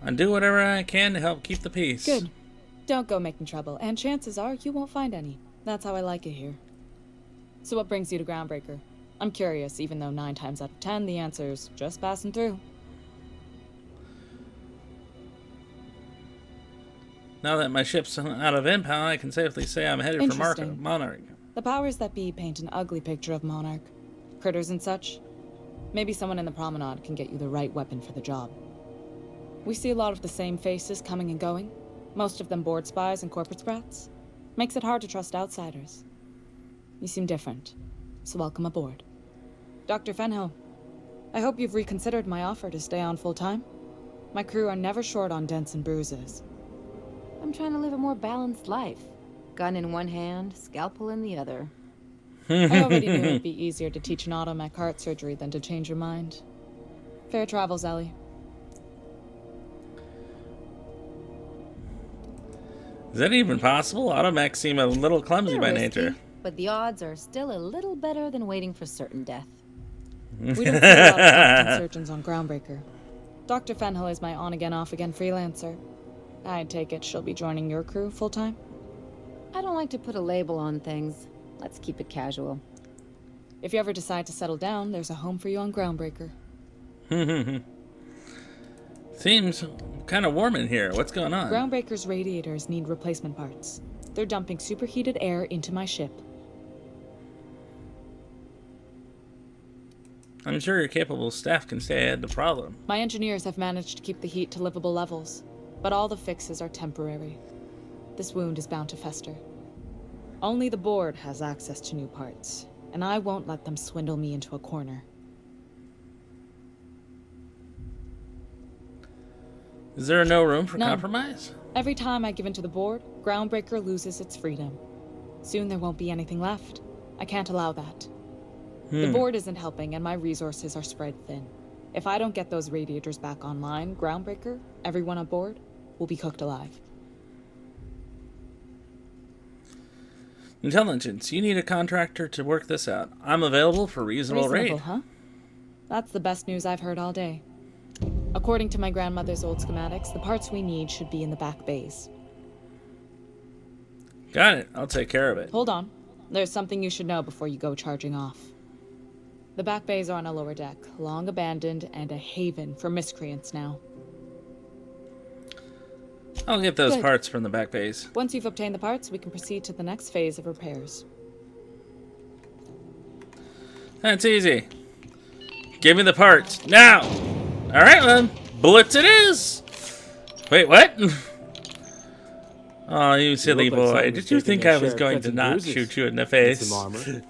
[SPEAKER 1] I do whatever I can to help keep the peace.
[SPEAKER 15] Good. Don't go making trouble, and chances are you won't find any. That's how I like it here. So what brings you to Groundbreaker? I'm curious, even though 9 times out of 10 the answer's just passing through.
[SPEAKER 1] Now that my ship's out of impound, I can safely say I'm headed for
[SPEAKER 15] Interesting.
[SPEAKER 1] Monarch.
[SPEAKER 15] The powers that be paint an ugly picture of Monarch. Critters and such. Maybe someone in the promenade can get you the right weapon for the job. We see a lot of the same faces coming and going. Most of them board spies and corporate sprats. Makes it hard to trust outsiders. You seem different, so welcome aboard. Dr. Fenhill, I hope you've reconsidered my offer to stay on full-time. My crew are never short on dents and bruises.
[SPEAKER 12] I'm trying to live a more balanced life. Gun in one hand, scalpel in the other.
[SPEAKER 15] I already knew it'd be easier to teach an automech heart surgery than to change your mind. Fair travels, Ellie.
[SPEAKER 1] Is that even possible? Automechs seem a little clumsy
[SPEAKER 12] They're
[SPEAKER 1] by
[SPEAKER 12] risky,
[SPEAKER 1] nature.
[SPEAKER 12] But the odds are still a little better than waiting for certain death.
[SPEAKER 15] We don't see a lot of captain surgeons on Groundbreaker. Dr. Fenhill is my on-again, off-again freelancer. I take it she'll be joining your crew full-time?
[SPEAKER 12] I don't like to put a label on things. Let's keep it casual.
[SPEAKER 15] If you ever decide to settle down, there's a home for you on Groundbreaker.
[SPEAKER 1] Seems kind of warm in here. What's going on?
[SPEAKER 15] Groundbreaker's radiators need replacement parts. They're dumping superheated air into my ship.
[SPEAKER 1] I'm sure your capable staff can stay ahead of the problem.
[SPEAKER 15] My engineers have managed to keep the heat to livable levels, but all the fixes are temporary. This wound is bound to fester. Only the board has access to new parts, and I won't let them swindle me into a corner.
[SPEAKER 1] Is there no room for
[SPEAKER 15] None.
[SPEAKER 1] compromise?
[SPEAKER 15] Every time I give in to the board, Groundbreaker loses its freedom. Soon there won't be anything left. I can't allow that. The board isn't helping, and my resources are spread thin. If I don't get those radiators back online, Groundbreaker, everyone on board, will be cooked alive.
[SPEAKER 1] Intelligence, you need a contractor to work this out. I'm available for reasonable rate.
[SPEAKER 15] Huh? That's the best news I've heard all day. According to my grandmother's old schematics, the parts we need should be in the back bays.
[SPEAKER 1] Got it. I'll take care of it.
[SPEAKER 15] Hold on. There's something you should know before you go charging off. The back bays are on a lower deck, long abandoned and a haven for miscreants now.
[SPEAKER 1] I'll get those
[SPEAKER 15] Good.
[SPEAKER 1] parts from the back base.
[SPEAKER 15] Once you've obtained the parts, we can proceed to the next phase of repairs.
[SPEAKER 1] That's easy. Give me the parts now. All right, then. Bullets it is. Wait, what? Oh, you silly boy. Did you think I was going to not shoot you in the face?
[SPEAKER 20] Some armor.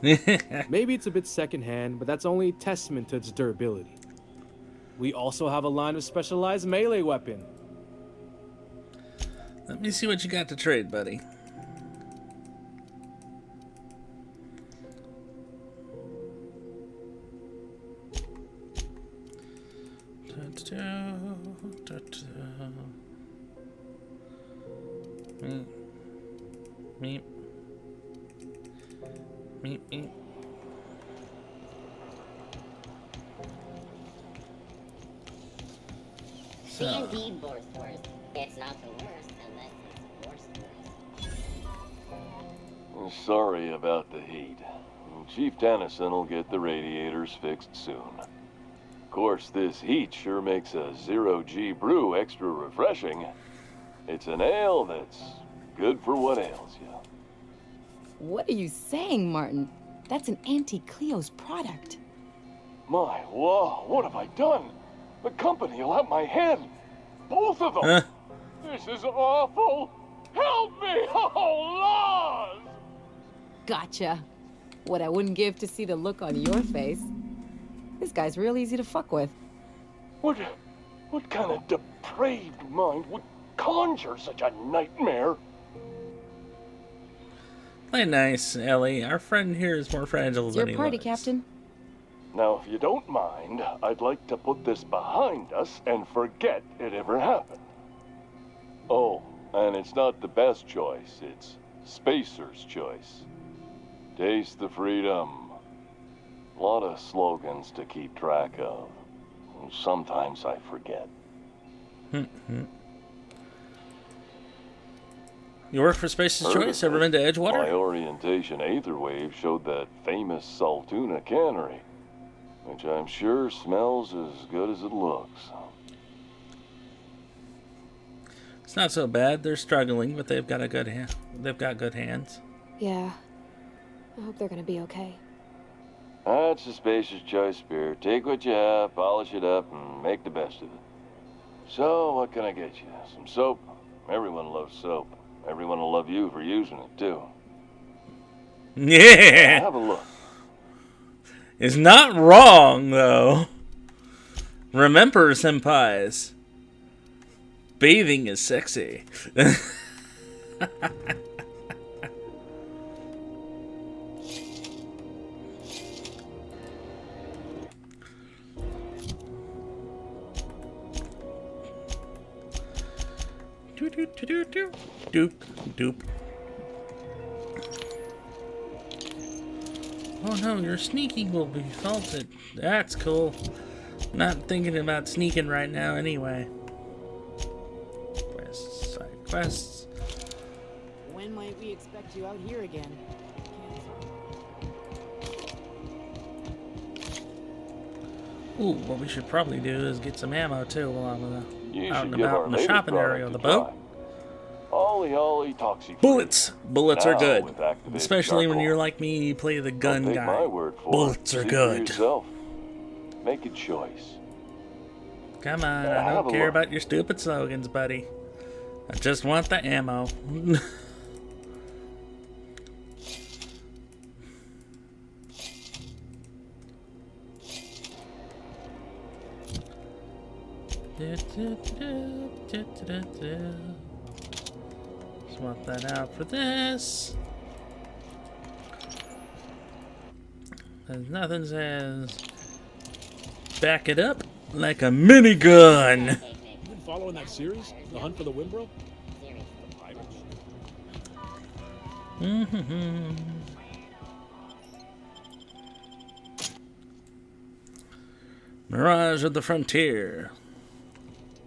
[SPEAKER 20] Maybe it's a bit secondhand, but that's only a testament to its durability. We also have a line of specialized melee weapon.
[SPEAKER 1] Let me see what you got to trade, buddy. Meep.
[SPEAKER 19] D&D Borsworth. It's not the worst unless it's worse.
[SPEAKER 21] I'm sorry about the heat. Chief Tennyson will get the radiators fixed soon. Of course, this heat sure makes a zero-G brew extra refreshing. It's an ale that's good for what ails you.
[SPEAKER 12] What are you saying, Martin? That's an Auntie Cleo's product.
[SPEAKER 21] My, whoa, what have I done? The company will have my head. Both of them. This is awful. Help me, oh, Lord!
[SPEAKER 12] Gotcha. What I wouldn't give to see the look on your face. This guy's real easy to fuck with.
[SPEAKER 21] What kind of depraved mind would conjure such a nightmare?
[SPEAKER 1] Play nice, Ellie. Our friend here is more fragile
[SPEAKER 12] It's
[SPEAKER 1] than
[SPEAKER 12] your
[SPEAKER 1] he
[SPEAKER 12] party,
[SPEAKER 1] looks.
[SPEAKER 12] Captain.
[SPEAKER 21] Now, if you don't mind, I'd like to put this behind us and forget it ever happened. Oh, and it's not the best choice. It's Spacer's choice. Taste the freedom. A lot of slogans to keep track of. Sometimes I forget.
[SPEAKER 1] You work for Space's Choice? Ever been to Edgewater?
[SPEAKER 21] My orientation Aetherwave showed that famous Saltuna cannery, which I'm sure smells as good as it looks.
[SPEAKER 1] It's not so bad. They're struggling, but they've got a good hand. They've got good hands.
[SPEAKER 3] Yeah. I hope they're gonna be okay.
[SPEAKER 21] That's the Spacer's Choice beer. Take what you have, polish it up, and make the best of it. So, what can I get you? Some soap? Everyone loves soap. Everyone will love you for using it, too.
[SPEAKER 1] Yeah!
[SPEAKER 21] Have a look.
[SPEAKER 1] It's not wrong, though. Remember, senpais. Bathing is sexy. Doop, doop. Oh no, your sneaking will be faulted. That's cool. Not thinking about sneaking right now anyway. Quests, side quests.
[SPEAKER 7] When might we expect you out here again?
[SPEAKER 1] Ooh, what we should probably do is get some ammo too while I'm out and
[SPEAKER 21] give
[SPEAKER 1] about
[SPEAKER 21] our
[SPEAKER 1] in the
[SPEAKER 21] latest
[SPEAKER 1] shopping
[SPEAKER 21] product
[SPEAKER 1] area of
[SPEAKER 21] a
[SPEAKER 1] the boat.
[SPEAKER 21] Ollie Toxie.
[SPEAKER 1] Bullets! Bullets are
[SPEAKER 21] Now,
[SPEAKER 1] good.
[SPEAKER 21] with activated
[SPEAKER 1] Especially when
[SPEAKER 21] charcoal.
[SPEAKER 1] you're like me and you play the gun
[SPEAKER 21] Don't take
[SPEAKER 1] guy.
[SPEAKER 21] my word for it.
[SPEAKER 1] Bullets are
[SPEAKER 21] See for
[SPEAKER 1] good.
[SPEAKER 21] yourself. Make a choice.
[SPEAKER 1] Come on,
[SPEAKER 21] Yeah,
[SPEAKER 1] I
[SPEAKER 21] have
[SPEAKER 1] don't
[SPEAKER 21] a
[SPEAKER 1] care
[SPEAKER 21] look.
[SPEAKER 1] about your stupid slogans, buddy. I just want the ammo. Swap that out for this. There's nothing says back it up like a minigun.
[SPEAKER 10] You been following that series? The Hunt for the Wimbro? The pirates?
[SPEAKER 1] Mirage of the Frontier.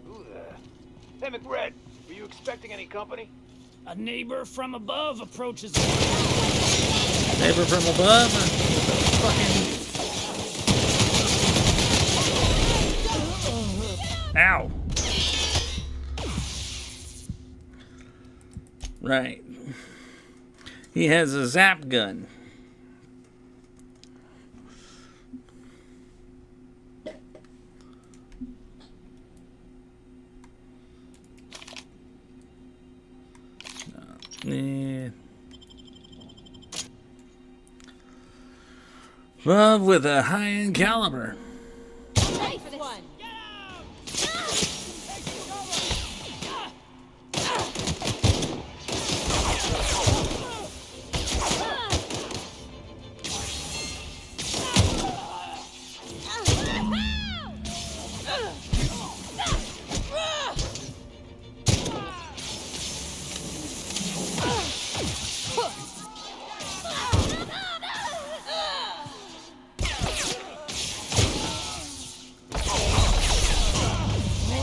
[SPEAKER 6] Who the? Hey, McRed, were you expecting any company?
[SPEAKER 8] A neighbor from above approaches.
[SPEAKER 1] Neighbor from above. Ow. Right. He has a zap gun. Yeah. Love with a high-end caliber.
[SPEAKER 12] Ready for this one.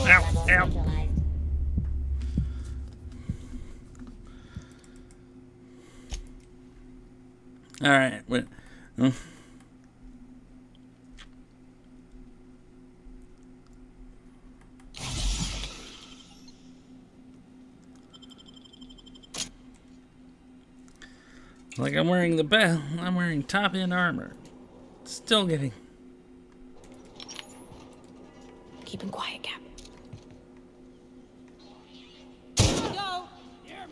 [SPEAKER 1] Ow, ow. All right, wait. Like I'm wearing the belt. I'm wearing top-end armor. Still getting.
[SPEAKER 3] Keep him quiet, Cap.
[SPEAKER 11] Go.
[SPEAKER 12] Down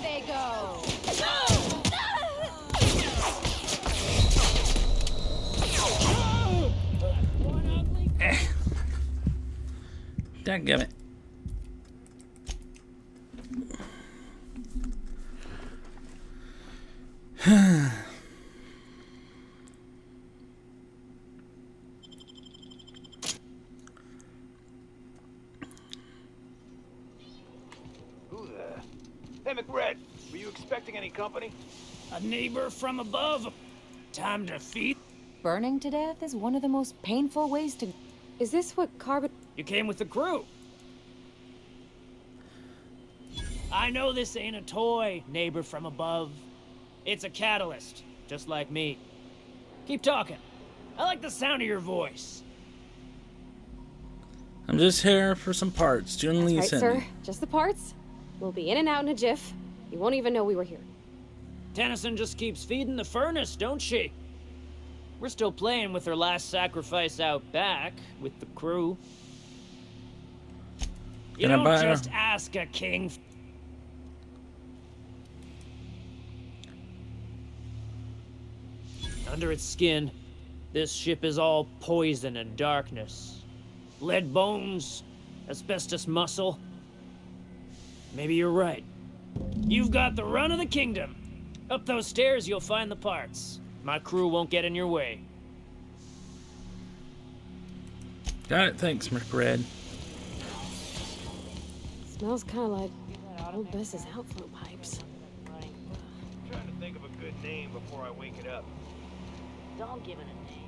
[SPEAKER 12] they go.
[SPEAKER 1] Dadgummit.
[SPEAKER 6] Who the? Hey, McRed, were you expecting any company?
[SPEAKER 8] A neighbor from above. Time to feed.
[SPEAKER 12] Burning to death is one of the most painful ways to...
[SPEAKER 3] Is this what carbon...
[SPEAKER 8] You came with the crew. I know this ain't a toy, neighbor from above. It's a catalyst, just like me. Keep talking. I like the sound of your voice.
[SPEAKER 1] I'm just here for some parts. Jun Lee
[SPEAKER 3] Right,
[SPEAKER 1] sent
[SPEAKER 3] sir.
[SPEAKER 1] me.
[SPEAKER 3] Just the parts. We'll be in and out in a jiff. You won't even know we were here.
[SPEAKER 8] Tennyson just keeps feeding the furnace, don't she? We're still playing with her last sacrifice out back, with the crew. You
[SPEAKER 1] Can I
[SPEAKER 8] don't
[SPEAKER 1] buy her?
[SPEAKER 8] just ask a king. Under its skin, this ship is all poison and darkness. Lead bones, asbestos muscle. Maybe you're right. You've got the run of the kingdom. Up those stairs, you'll find the parts. My crew won't get in your way.
[SPEAKER 1] Got it. Thanks, McRed.
[SPEAKER 3] Smells kind of like old Bess's outflow pipes.
[SPEAKER 6] I'm trying to think of a good name before I wake it up.
[SPEAKER 19] Don't give it a name.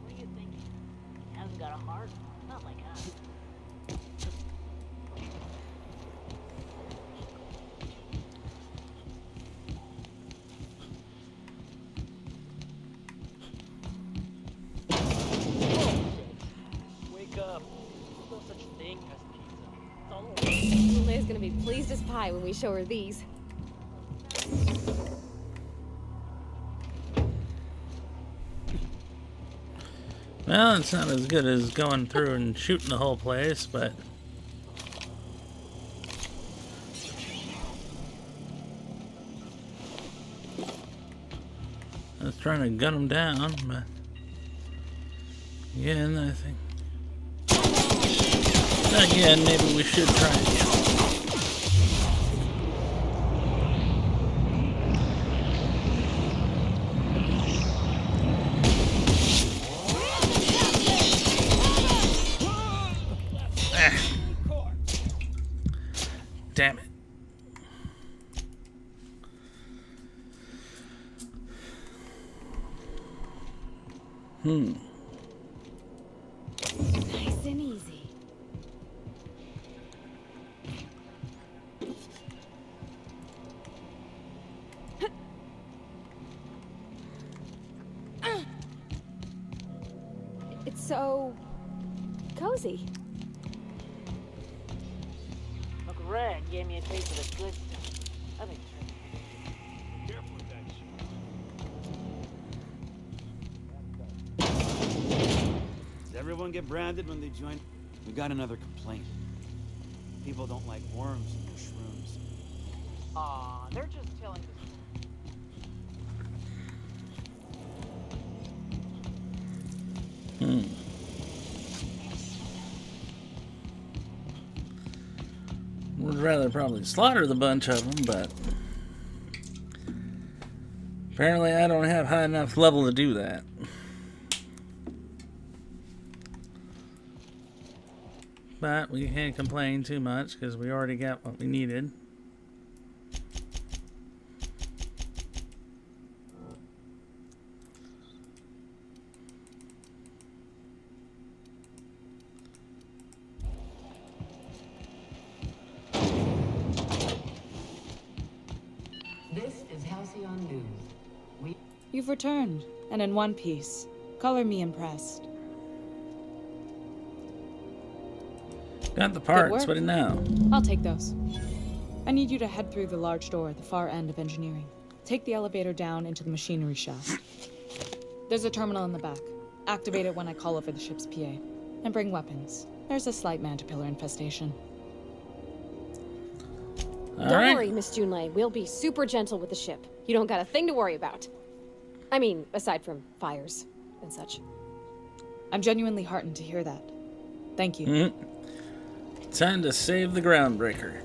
[SPEAKER 19] What are you thinking? He hasn't got a heart? Not like us.
[SPEAKER 6] Wake up. There's no such thing as pizza.
[SPEAKER 3] Leia's gonna be pleased as pie when we show her these.
[SPEAKER 1] Well, it's not as good as going through and shooting the whole place, but... I was trying to gun them down, but... Again, I think... Again, maybe we should try it. Damn it.
[SPEAKER 3] Nice and easy. It's so cozy.
[SPEAKER 19] Uncle Red gave me a taste of the good stuff. I think it's really
[SPEAKER 6] Be careful with that shit.
[SPEAKER 8] Does everyone get branded when they join? We got another complaint. People don't like worms in their shrooms.
[SPEAKER 19] Aw, they're just telling the
[SPEAKER 1] Would rather probably slaughter the bunch of them, but... Apparently I don't have high enough level to do that. But we can't complain too much because we already got what we needed.
[SPEAKER 4] This is Halcyon News.
[SPEAKER 15] You've returned, and in one piece. Color me impressed.
[SPEAKER 1] Got the
[SPEAKER 15] Good
[SPEAKER 1] parts,
[SPEAKER 15] work.
[SPEAKER 1] what do you know?
[SPEAKER 15] I'll take those. I need you to head through the large door at the far end of engineering. Take the elevator down into the machinery shaft. There's a terminal in the back. Activate it when I call over the ship's PA. And bring weapons. There's a slight Mantipillar infestation.
[SPEAKER 3] Don't worry, Miss Junlei. We'll be super gentle with the ship. You don't got a thing to worry about. I mean, aside from fires and such.
[SPEAKER 15] I'm genuinely heartened to hear that. Thank you.
[SPEAKER 1] Time to save the Groundbreaker.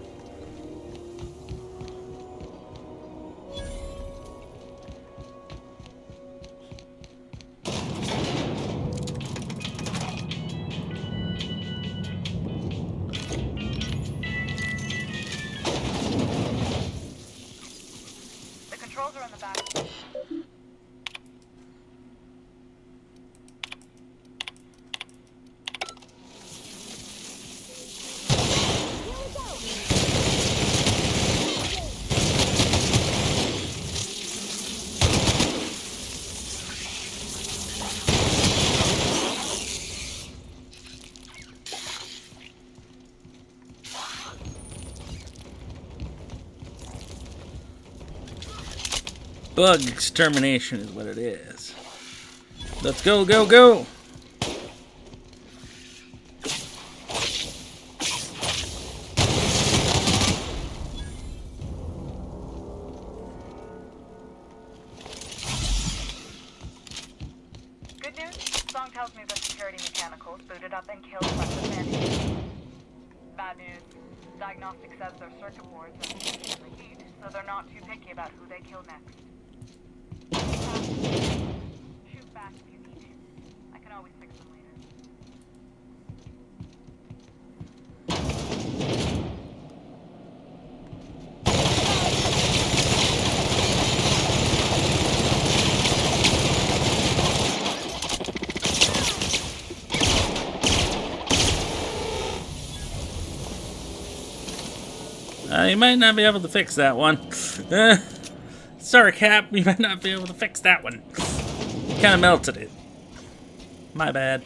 [SPEAKER 14] The controls are in the back.
[SPEAKER 1] Bug extermination is what it is. Let's go, go, go!
[SPEAKER 14] Good news? Song tells me the security mechanicals booted up and killed Lester Sandy. Bad news. Diagnostic says their circuit boards are resistant the heat, so they're not too picky about who they kill next. Shoot back if you need to. I can always fix them later.
[SPEAKER 1] you might not be able to fix that one. Sorry, Cap, you might not be able to fix that one. Kind of melted it. My bad.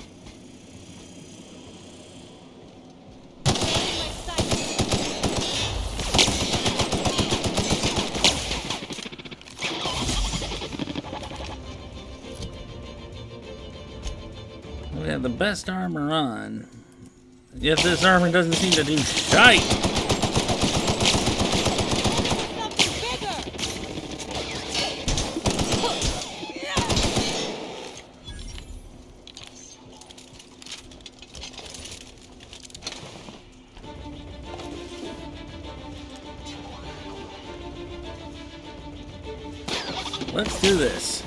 [SPEAKER 1] We have the best armor on. Yet this armor doesn't seem to do shite. Let's do this.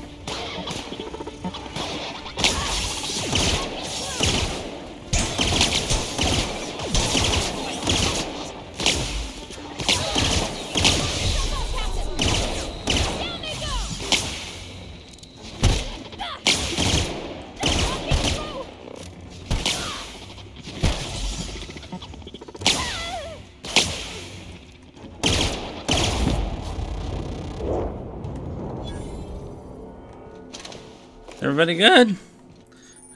[SPEAKER 1] Everybody good?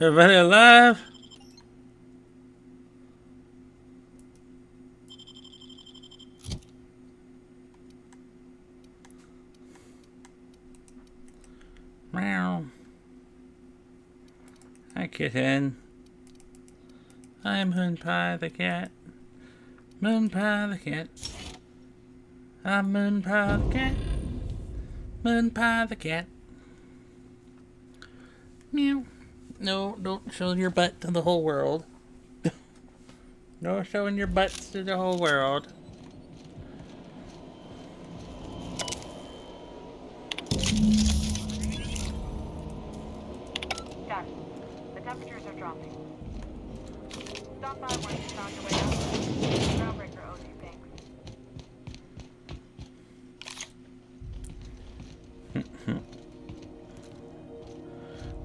[SPEAKER 1] Everybody alive? Meow. Hi, kitten. I'm Moonpie the cat. Moonpie the cat. I'm Moonpie the cat. Moonpie the cat. Meow. No, don't show your butt to the whole world. No showing your butts to the whole world.
[SPEAKER 14] Done. The temperatures are dropping. Stop by once you found your way out. Groundbreaker owes you thanks.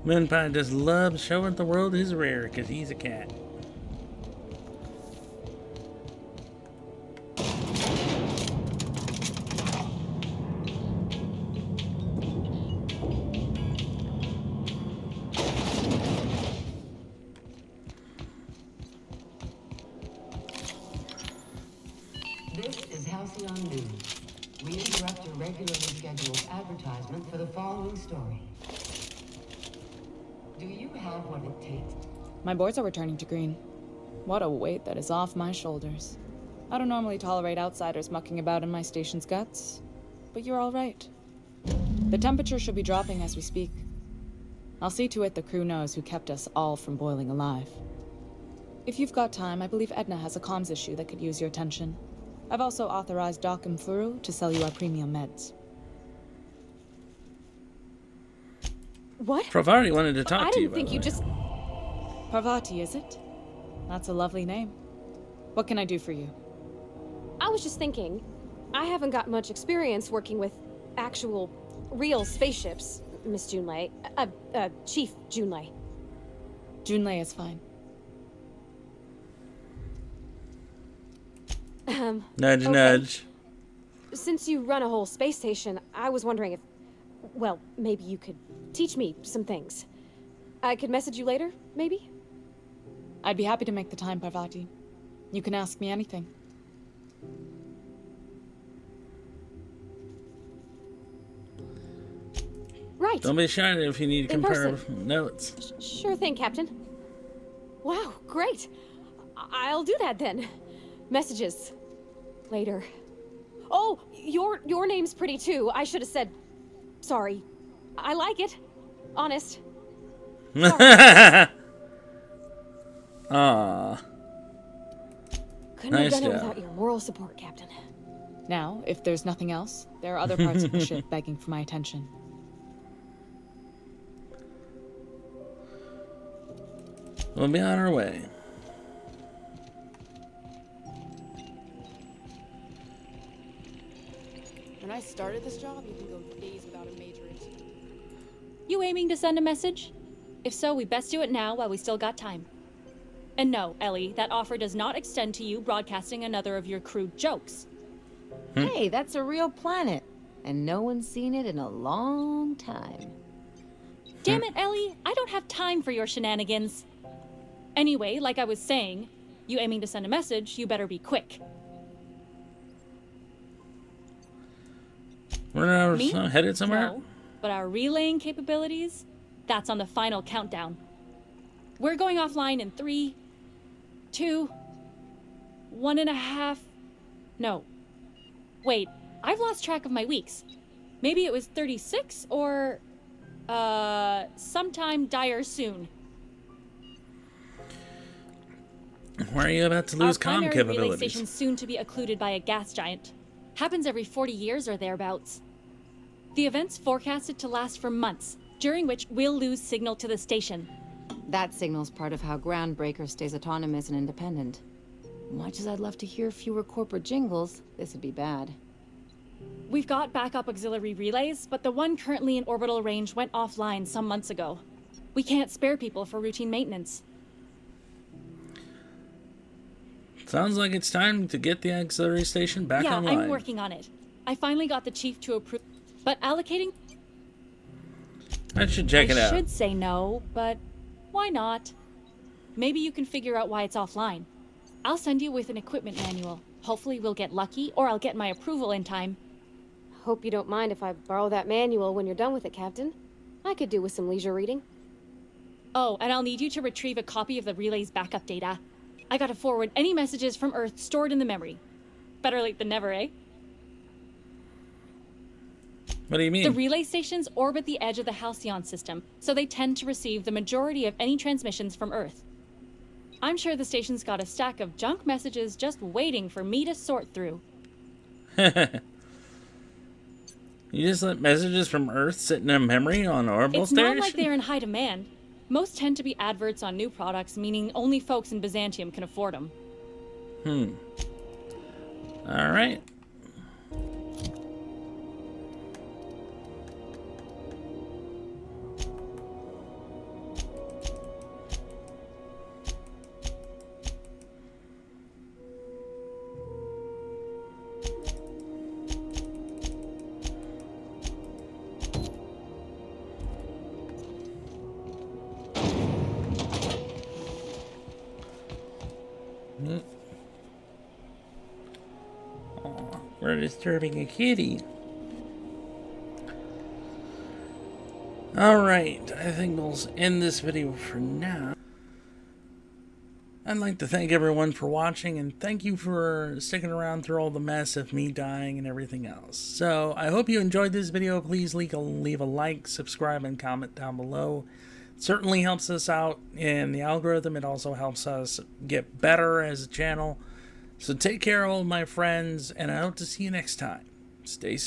[SPEAKER 1] Moonpie just loves showing the world his rare because he's a cat.
[SPEAKER 4] This is Halcyon News. We interrupt your regularly scheduled advertisement for the following story. Do you have what it takes?
[SPEAKER 15] My boards are returning to green. What a weight that is off my shoulders. I don't normally tolerate outsiders mucking about in my station's guts, but you're all right. The temperature should be dropping as we speak. I'll see to it the crew knows who kept us all from boiling alive. If you've got time, I believe Edna has a comms issue that could use your attention. I've also authorized Doc and Furu to sell you our premium meds.
[SPEAKER 3] What?
[SPEAKER 1] Parvati wanted to talk to you.
[SPEAKER 3] I didn't think you just...
[SPEAKER 15] Parvati, is it? That's a lovely name. What can I do for you?
[SPEAKER 3] I was just thinking, I haven't got much experience working with actual, real spaceships, Miss Junlei. Chief Junlei.
[SPEAKER 15] Junlei is fine.
[SPEAKER 1] Nudge,
[SPEAKER 3] okay.
[SPEAKER 1] nudge.
[SPEAKER 3] Since you run a whole space station, I was wondering if, well, maybe you could teach me some things. I could message you later, maybe?
[SPEAKER 15] I'd be happy to make the time, Parvati. You can ask me anything.
[SPEAKER 3] Right.
[SPEAKER 1] Don't be shy if you need to
[SPEAKER 3] In
[SPEAKER 1] compare
[SPEAKER 3] person.
[SPEAKER 1] notes.
[SPEAKER 3] Sure thing, Captain. Wow, great. I'll do that then. Messages. Later. Oh, your name's pretty too. I should have said... Sorry. I like it. Honest.
[SPEAKER 1] Aww.
[SPEAKER 3] Couldn't
[SPEAKER 1] Nice
[SPEAKER 3] have done it
[SPEAKER 1] job.
[SPEAKER 3] without your moral support, Captain.
[SPEAKER 15] Now, if there's nothing else, there are other parts of the ship begging for my attention.
[SPEAKER 1] We'll be on our way.
[SPEAKER 15] When I started this job, you can go days without a major incident.
[SPEAKER 5] You aiming to send a message? If so, we best do it now while we still got time. And no, Ellie, that offer does not extend to you broadcasting another of your crude jokes.
[SPEAKER 12] Hey, that's a real planet. And no one's seen it in a long time.
[SPEAKER 5] Damn it, Ellie. I don't have time for your shenanigans. Anyway, like I was saying, you aiming to send a message, you better be quick.
[SPEAKER 1] We're
[SPEAKER 5] Me?
[SPEAKER 1] headed somewhere?
[SPEAKER 5] No, but our relaying capabilities, that's on the final countdown. We're going offline in 3, 2, 1.5... No. Wait, I've lost track of my weeks. Maybe it was 36 or... sometime dire soon.
[SPEAKER 1] Why are you about to lose
[SPEAKER 5] Our primary
[SPEAKER 1] comm
[SPEAKER 5] relay
[SPEAKER 1] capabilities?
[SPEAKER 5] station's soon to be occluded by a gas giant. Happens every 40 years or thereabouts. The event's forecasted to last for months, during which we'll lose signal to the station.
[SPEAKER 12] That signal's part of how Groundbreaker stays autonomous and independent. Much as I'd love to hear fewer corporate jingles, this would be bad.
[SPEAKER 5] We've got backup auxiliary relays, but the one currently in orbital range went offline some months ago. We can't spare people for routine maintenance.
[SPEAKER 1] Sounds like it's time to get the auxiliary station back
[SPEAKER 5] Yeah,
[SPEAKER 1] online.
[SPEAKER 5] I'm working on it. I finally got the chief to approve, but allocating...
[SPEAKER 1] I should check it out.
[SPEAKER 5] I should say no, but why not? Maybe you can figure out why it's offline. I'll send you with an equipment manual. Hopefully we'll get lucky, or I'll get my approval in time.
[SPEAKER 3] Hope you don't mind if I borrow that manual when you're done with it, Captain. I could do with some leisure reading.
[SPEAKER 5] Oh, and I'll need you to retrieve a copy of the relay's backup data. I gotta forward any messages from Earth stored in the memory. Better late than never, eh?
[SPEAKER 1] What do you mean?
[SPEAKER 5] The relay stations orbit the edge of the Halcyon system, so they tend to receive the majority of any transmissions from Earth. I'm sure the station's got a stack of junk messages just waiting for me to sort through.
[SPEAKER 1] You just let messages from Earth sit in a memory on orbital
[SPEAKER 5] It's
[SPEAKER 1] station?
[SPEAKER 5] not like they're in high demand. Most tend to be adverts on new products, meaning only folks in Byzantium can afford them.
[SPEAKER 1] All right. Oh, we're disturbing a kitty. Alright, I think we'll end this video for now. I'd like to thank everyone for watching, and thank you for sticking around through all the mess of me dying and everything else. So, I hope you enjoyed this video. Please leave a like, subscribe, and comment down below. It certainly helps us out in the algorithm. It also helps us get better as a channel. So take care, all my friends, and I hope to see you next time. Stay safe.